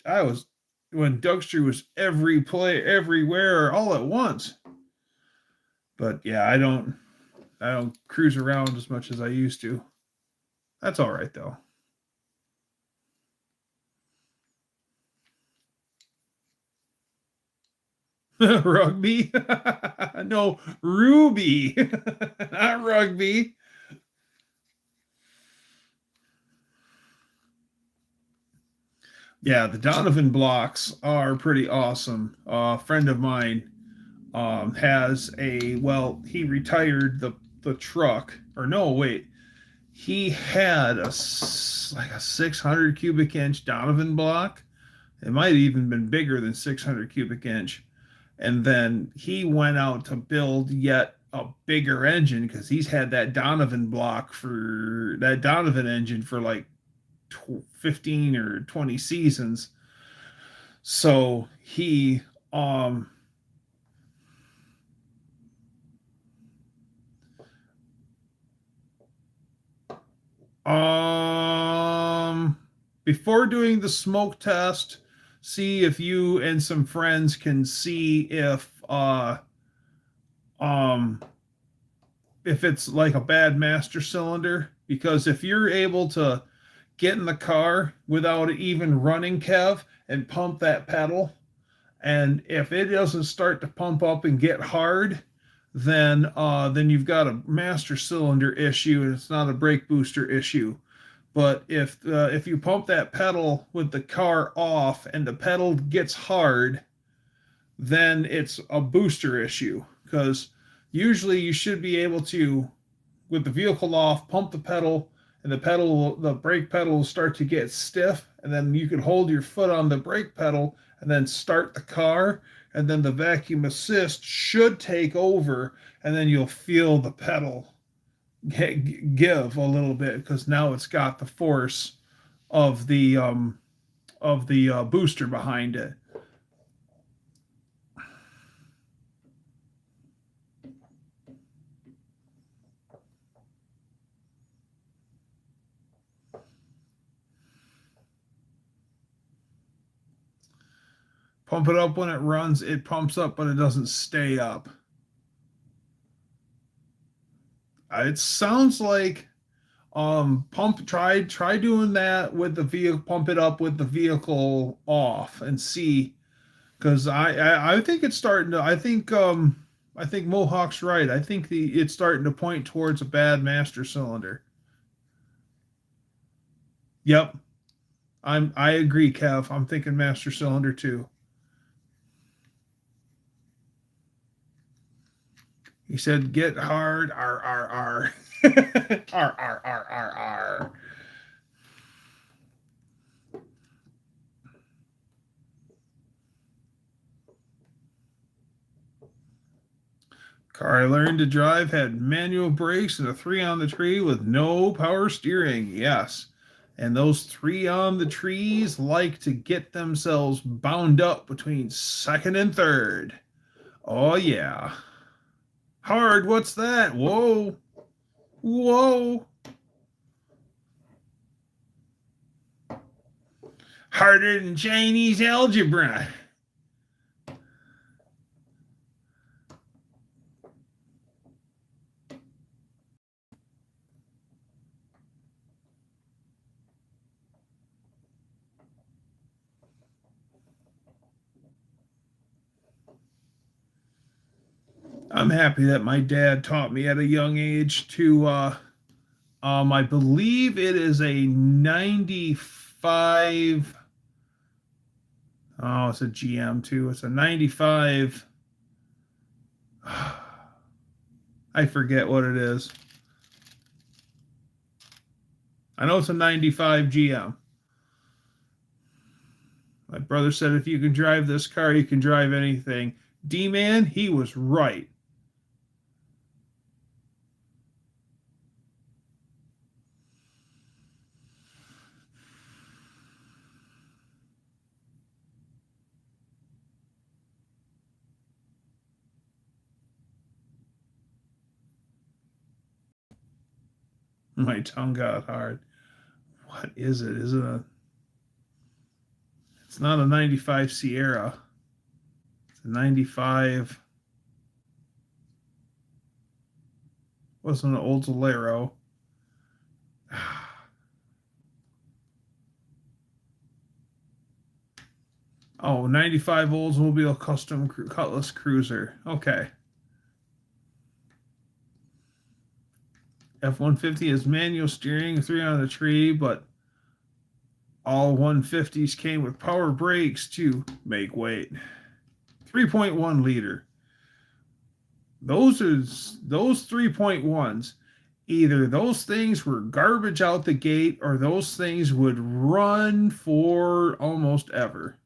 when Dougster was everywhere all at once. But yeah, I don't cruise around as much as I used to. That's all right though. Rugby? No, Ruby, not rugby. Yeah, the Donovan blocks are pretty awesome. A friend of mine has he retired the truck, or no, wait, he had like a 600 cubic inch Donovan block. It might have even been bigger than 600 cubic inch. And then he went out to build yet a bigger engine, because he's had that Donovan engine for like 15 or 20 seasons. So he um before doing the smoke test, see if you and some friends can see if um if it's like a bad master cylinder, because if you're able to get in the car without even running, Kev, and pump that pedal, and if it doesn't start to pump up and get hard, then you've got a master cylinder issue, and it's not a brake booster issue. But if you pump that pedal with the car off and the pedal gets hard, then it's a booster issue, because usually you should be able to, with the vehicle off, pump the pedal, and the brake pedal will start to get stiff, and then you can hold your foot on the brake pedal and then start the car, and then the vacuum assist should take over, and then you'll feel the pedal give a little bit, because now it's got the force of the booster behind it. Pump it up when it runs. It pumps up, but it doesn't stay up. It sounds like try doing that with the vehicle. Pump it up with the vehicle off and see, because I think it's starting to. I think Mohawk's right. I think it's starting to point towards a bad master cylinder. Yep, I agree, Kev. I'm thinking master cylinder too. He said, "Get hard, r r r, r r r r r." Car I learned to drive had manual brakes and a 3 on the tree with no power steering. Yes, and those 3 on the trees like to get themselves bound up between second and third. Oh yeah. Hard, what's that? Whoa. Whoa. Harder than Chinese algebra. I'm happy that my dad taught me at a young age to I believe it is a 95. Oh, it's a GM too. It's a 95. I forget what it is. I know it's a 95 GM. My brother said if you can drive this car, you can drive anything. D-Man, he was right. My tongue got hard. What is it? Is it a... It's not a 95 Sierra. It's a 95... Wasn't an old Zolero. Oh, 95 Oldsmobile Custom Cutlass Cruiser. Okay. F-150 has manual steering, 3 on the tree, but all 150s came with power brakes to make weight. 3.1 liter. Those 3.1s. Either those things were garbage out the gate, or those things would run for almost ever.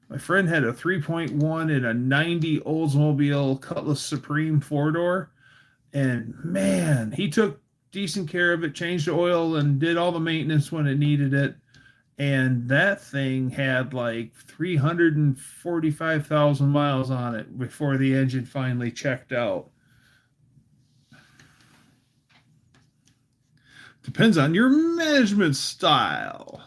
My friend had a 3.1 in a 90 Oldsmobile Cutlass Supreme 4-door, and man, he took decent care of it, changed the oil, and did all the maintenance when it needed it. And that thing had like 345,000 miles on it before the engine finally checked out. Depends on your management style.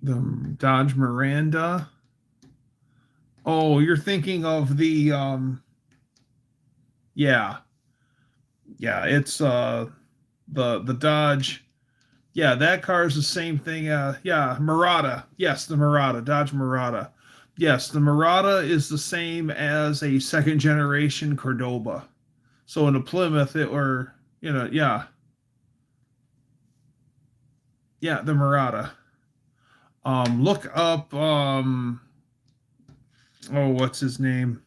The Dodge Miranda. Oh, you're thinking of the yeah. Yeah, it's the Dodge. Yeah, that car is the same thing. Yeah, Murata. Yes, the Murata, Dodge Murata. Yes, the Murata is the same as a second generation Cordoba. So in a Plymouth, it were, yeah, yeah, the Murata. Look up, oh, what's his name?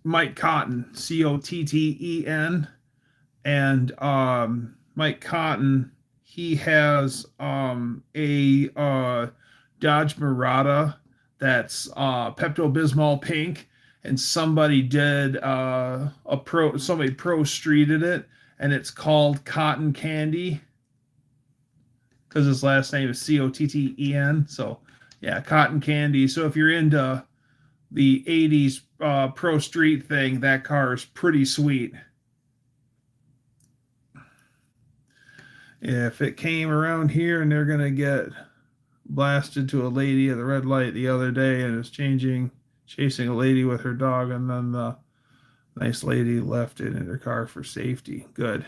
Mike Cotton, Cotten, and Mike Cotton. He has a Dodge Murata that's Pepto Bismol pink, and somebody pro streeted it, and it's called Cotton Candy because his last name is Cotten. So yeah, Cotton Candy. So if you're into the 80s pro street thing, that car is pretty sweet. If it came around here and they're going to get blasted to a lady at the red light the other day and is chasing a lady with her dog, and then the nice lady left it in her car for safety. Good.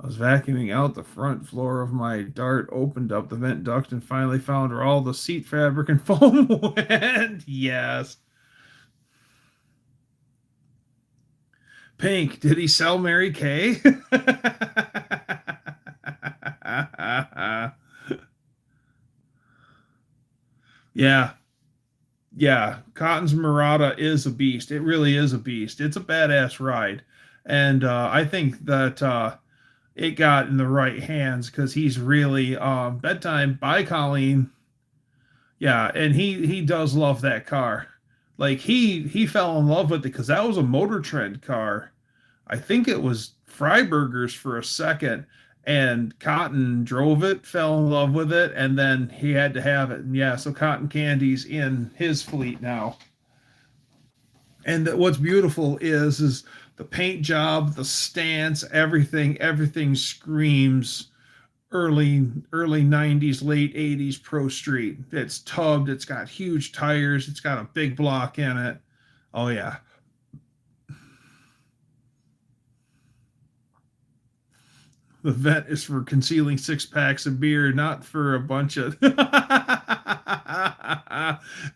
I was vacuuming out the front floor of my Dart, opened up the vent duct, and finally found where all the seat fabric and foam went. Yes. Pink, did he sell Mary Kay? Yeah. Yeah. Cotton's Murata is a beast. It really is a beast. It's a badass ride. And I think that it got in the right hands because he's really bedtime. Bye, Colleen. Yeah, and he does love that car. Like he fell in love with it because that was a Motor Trend car. I think it was Freiburger's for a second, and Cotton drove it, fell in love with it, and then he had to have it. And yeah, so Cotton Candy's in his fleet now. And what's beautiful is the paint job, the stance, everything screams early 90s, late 80s pro street. It's tubbed, it's got huge tires, it's got a big block in it. Oh yeah. The vent is for concealing 6 packs of beer, not for a bunch of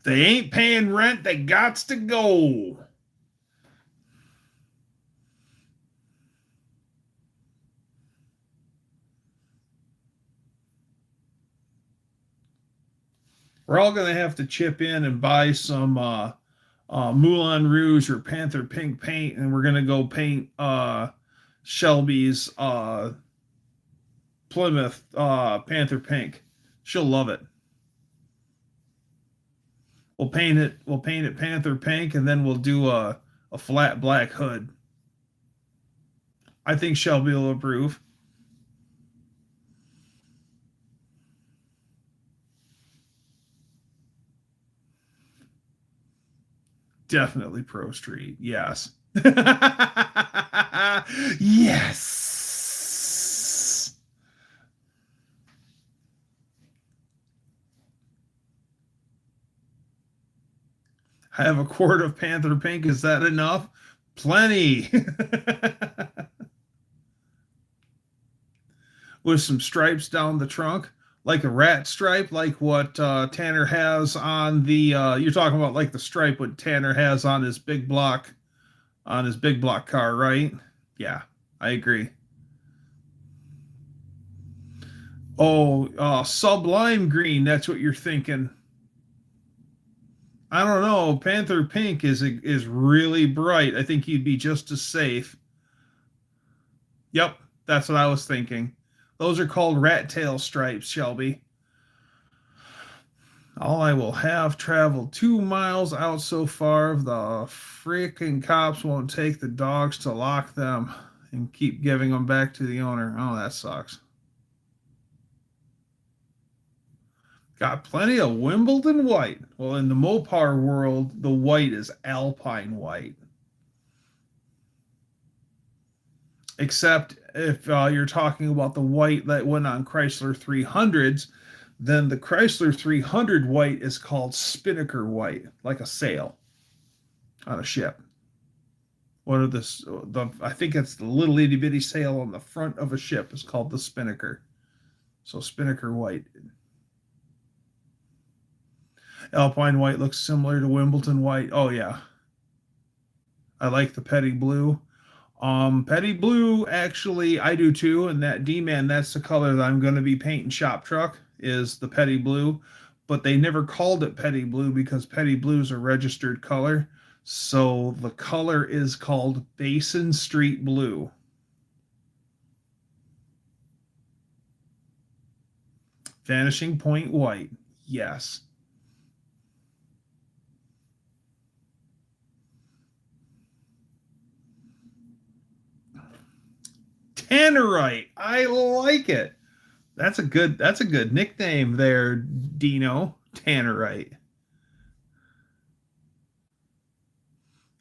they ain't paying rent, they gots to go. We're all going to have to chip in and buy some Moulin Rouge or Panther Pink paint, and we're going to go paint Shelby's Plymouth Panther Pink. She'll love it. We'll paint it. We'll paint it Panther Pink, and then we'll do a flat black hood. I think Shelby will approve. Definitely Pro Street. Yes. Yes. I have a quart of Panther Pink. Is that enough? Plenty. With some stripes down the trunk, like a rat stripe, like what Tanner has on the. You're talking about like the stripe what Tanner has on his big block car, right? Yeah, I agree. Oh, sublime green. That's what you're thinking. I don't know. Panther Pink is really bright. I think you'd be just as safe. Yep, that's what I was thinking. Those are called rat tail stripes, Shelby. All I will have traveled 2 miles out so far. The freaking cops won't take the dogs to lock them and keep giving them back to the owner. Oh, that sucks. Got plenty of Wimbledon white. Well, in the Mopar world, the white is Alpine white. Except if you're talking about the white that went on Chrysler 300s, then the Chrysler 300 white is called spinnaker white, like a sail on a ship. One of the I think it's the little itty bitty sail on the front of a ship is called the spinnaker. So spinnaker white. Alpine white looks similar to Wimbledon white. Oh yeah, I like the petty blue. Petty blue, actually, I do too. And that D-Man, that's the color that I'm going to be painting shop truck is the petty blue. But they never called it petty blue because petty blue is a registered color. So the color is called Basin Street Blue. Vanishing Point White. Yes. Tannerite. I like it. That's a good nickname there, Dino. Tannerite.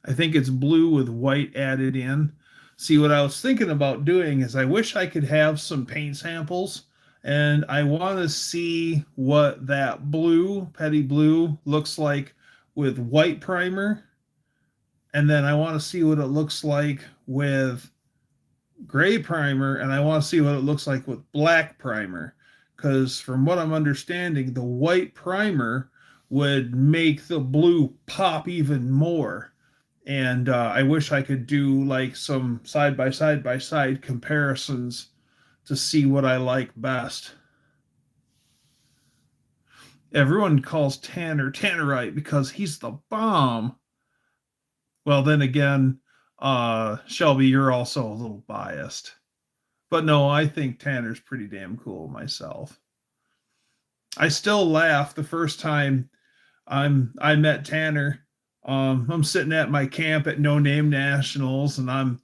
I think it's blue with white added in. See, what I was thinking about doing is I wish I could have some paint samples and I want to see what that blue, petty blue, looks like with white primer. And then I want to see what it looks like with gray primer, and I want to see what it looks like with black primer. Because from what I'm understanding, the white primer would make the blue pop even more. And I wish I could do like some side by side comparisons to see what I like best. Everyone calls Tanner Tannerite because he's the bomb. Well, then again, Shelby, you're also a little biased. But no, I think Tanner's pretty damn cool myself. I still laugh the first time I met Tanner. I'm sitting at my camp at No Name Nationals, and I'm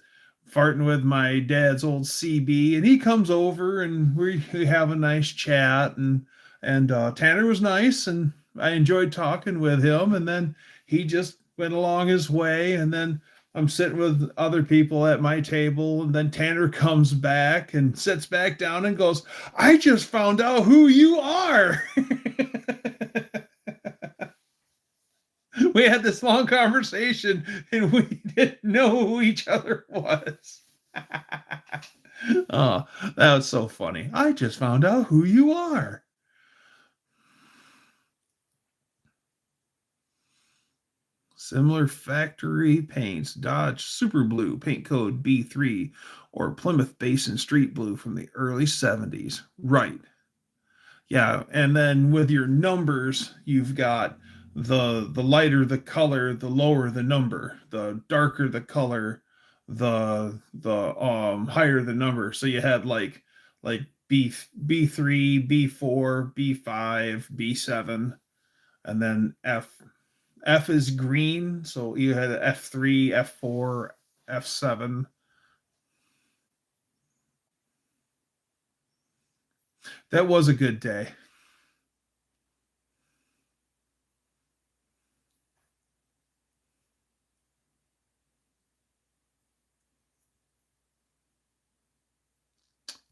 farting with my dad's old CB, and he comes over, and we have a nice chat, and Tanner was nice, and I enjoyed talking with him, and then he just went along his way, and then I'm sitting with other people at my table, and then Tanner comes back and sits back down and goes, "I just found out who you are." We had this long conversation and we didn't know who each other was. Oh, that was so funny. I just found out who you are. Similar factory paints, Dodge Super Blue, paint code B3, or Plymouth Basin Street Blue from the early 70s. Right. Yeah, and then with your numbers, you've got the lighter the color, the lower the number. The darker the color, the higher the number. So you had like B3, B4, B5, B7, and then F is green, so you had F3, F4, F7. That was a good day.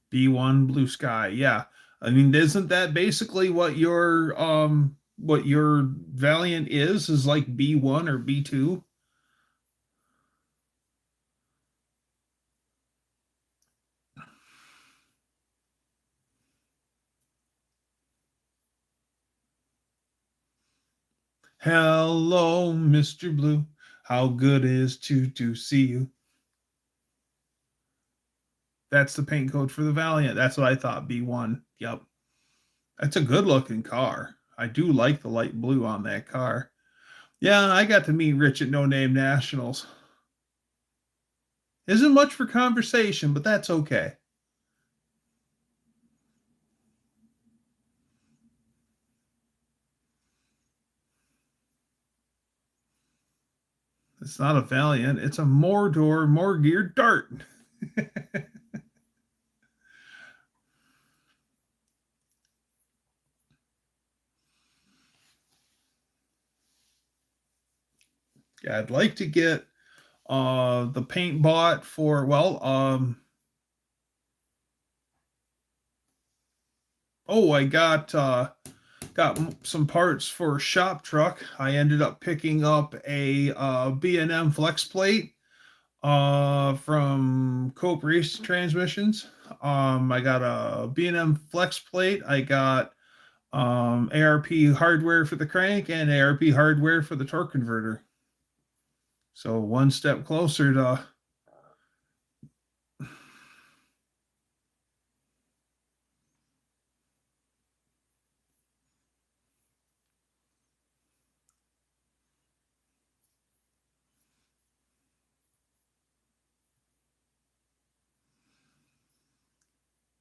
B1 blue sky. Yeah. I mean, isn't that basically what your Valiant is like B1 or B2? Hello, Mr. Blue. How good is to see you? That's the paint code for the Valiant. That's what I thought, B1. Yep. That's a good looking car. I do like the light blue on that car. Yeah, I got to meet Rich at No Name Nationals. Isn't much for conversation, but that's okay. It's not a Valiant, it's a Mordor, more geared dart. Yeah, I'd like to get the paint bought for, well, Oh, I got some parts for a shop truck. I ended up picking up a B&M flex plate from Cope Race Transmissions. I got a B&M flex plate. I got ARP hardware for the crank and ARP hardware for the torque converter. So one step closer to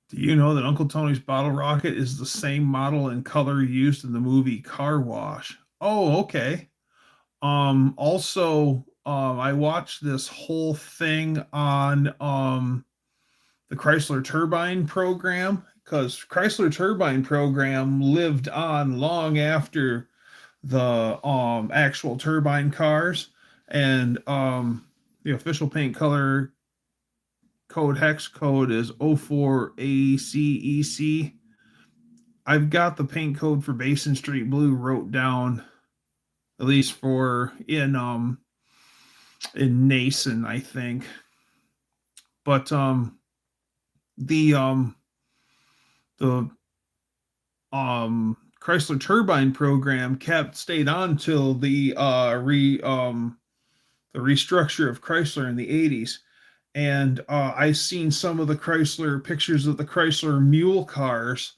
do you know that Uncle Tony's bottle rocket is the same model and color used in the movie Car Wash? Oh, okay. Also, I watched this whole thing on the Chrysler Turbine program because Chrysler Turbine program lived on long after the actual turbine cars, and the official paint color code hex code is 04ACEC. I've got the paint code for Basin Street Blue wrote down, at least for in Nason, I think. But the the Chrysler Turbine program stayed on till the the restructure of Chrysler in the 80s. And I seen some of the Chrysler pictures of the Chrysler mule cars,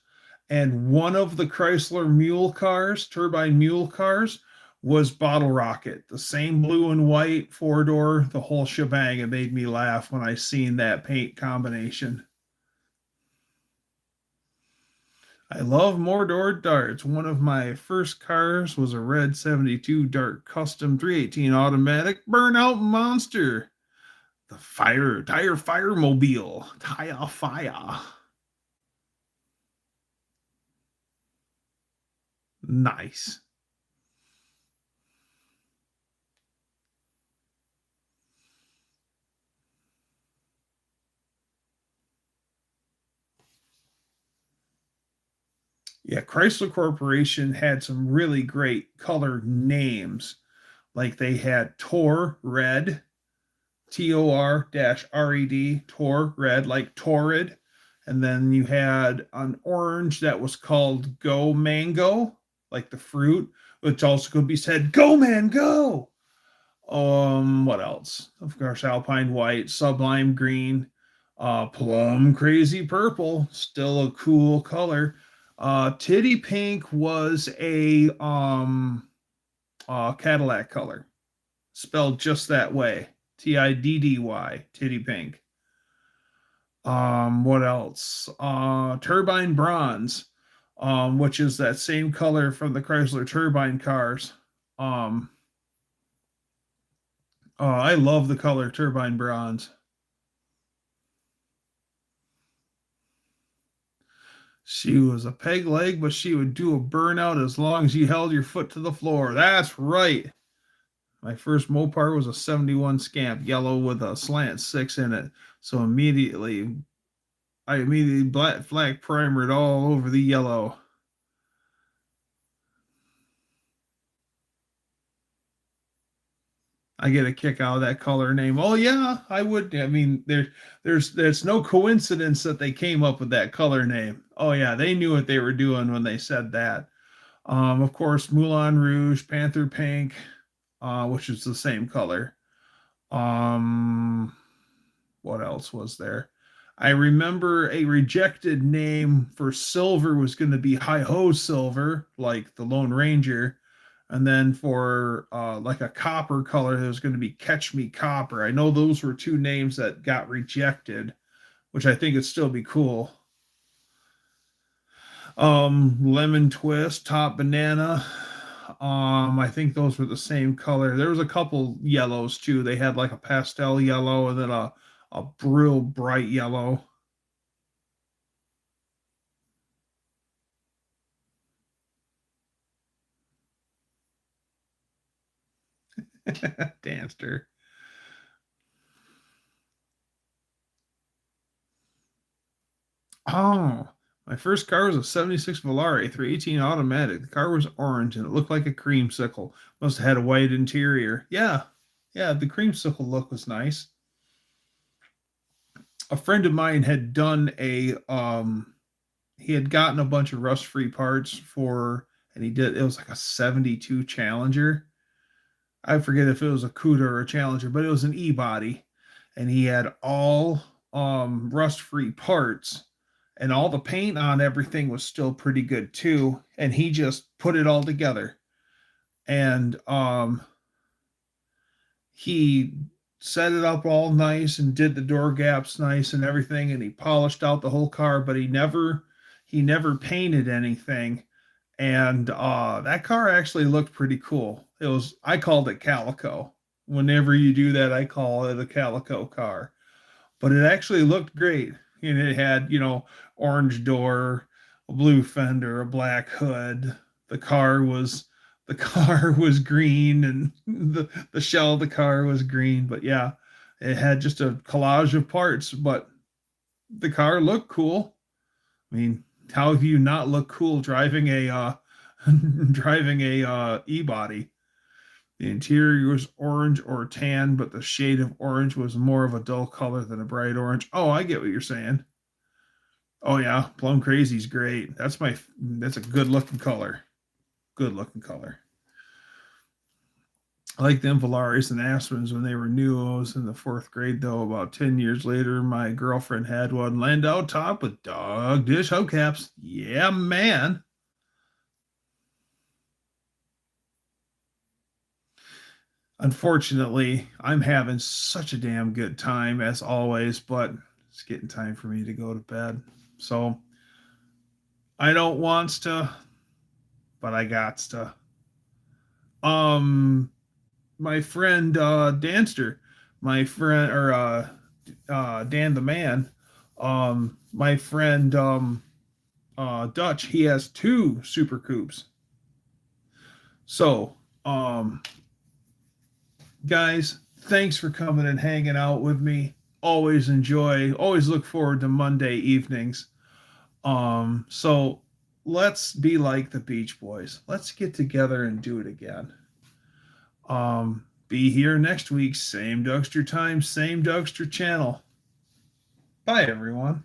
and one of the Chrysler mule cars, turbine mule cars, was Bottle Rocket, the same blue and white four door, the whole shebang. It made me laugh when I seen that paint combination. I love Mordor darts. One of my first cars was a red 72 Dart Custom 318 automatic burnout monster. The tire firemobile, tire fire. Nice. Yeah, Chrysler Corporation had some really great color names. Like they had Tor Red, TOR-RED, Tor Red, like Torrid. And then you had an orange that was called Go Mango, like the fruit, which also could be said, Go Man, go. What else? Of course, Alpine White, Sublime Green, Plum Crazy Purple, still a cool color. Titty Pink was a Cadillac color, spelled just that way. TIDDY, Titty Pink. What else? Turbine Bronze, which is that same color from the Chrysler Turbine cars. Um, I love the color Turbine Bronze. She was a peg leg, but she would do a burnout as long as you held your foot to the floor. That's right. My first Mopar was a 71 Scamp yellow with a slant 6 in it. So I immediately black flag primered all over the yellow. I get a kick out of that color name. Oh yeah, I would. I mean, there's no coincidence that they came up with that color name. Oh yeah, they knew what they were doing when they said that. Of course, Moulin Rouge, Panther Pink, which is the same color. Um, what else was there? I remember a rejected name for silver was going to be Hi Ho Silver, like the Lone Ranger. And then for like a copper color, there's going to be Catch Me Copper. I know those were two names that got rejected, which I think would still be cool. Lemon Twist, Top Banana. I think those were the same color. There was a couple yellows too. They had like a pastel yellow and then a real bright yellow. Danster. Oh, My first car was a 76 Volare 318 automatic. The car was orange and it looked like a creamsicle. Must have had a white interior. Yeah, yeah, the creamsicle look was nice. A friend of mine had done he had gotten a bunch of rust-free parts for, and it was like a 72 Challenger. I forget if it was a Cuda or a Challenger, but it was an e-body. And he had all rust-free parts, and all the paint on everything was still pretty good too. And he just put it all together. And he set it up all nice and did the door gaps nice and everything, and he polished out the whole car, but he never painted anything. And that car actually looked pretty cool. I called it calico. Whenever you do that, I call it a calico car. But it actually looked great. And it had, orange door, a blue fender, a black hood. The car was green, and the shell of the car was green. But yeah, it had just a collage of parts, but the car looked cool. I mean, how have you not look cool driving a driving a e-body? The interior was orange or tan, but the shade of orange was more of a dull color than a bright orange. Oh, I get what you're saying. Oh yeah, plum crazy's great. That's a good looking color. Good looking color. I like them Valaris and Aspens when they were new. I was in the fourth grade though. About 10 years later, my girlfriend had one Landau top with dog dish hubcaps. Yeah, man. Unfortunately, I'm having such a damn good time as always, but it's getting time for me to go to bed. So I don't wants to, but I gots to. Um, my friend Danster, my friend or Dan the man, my friend Dutch, he has two Super Coupes. So, guys, thanks for coming and hanging out with me. Always look forward to Monday evenings. So let's be like the Beach Boys. Let's get together and do it again. Be here next week, same Dougster time, same Dougster channel. Bye, everyone.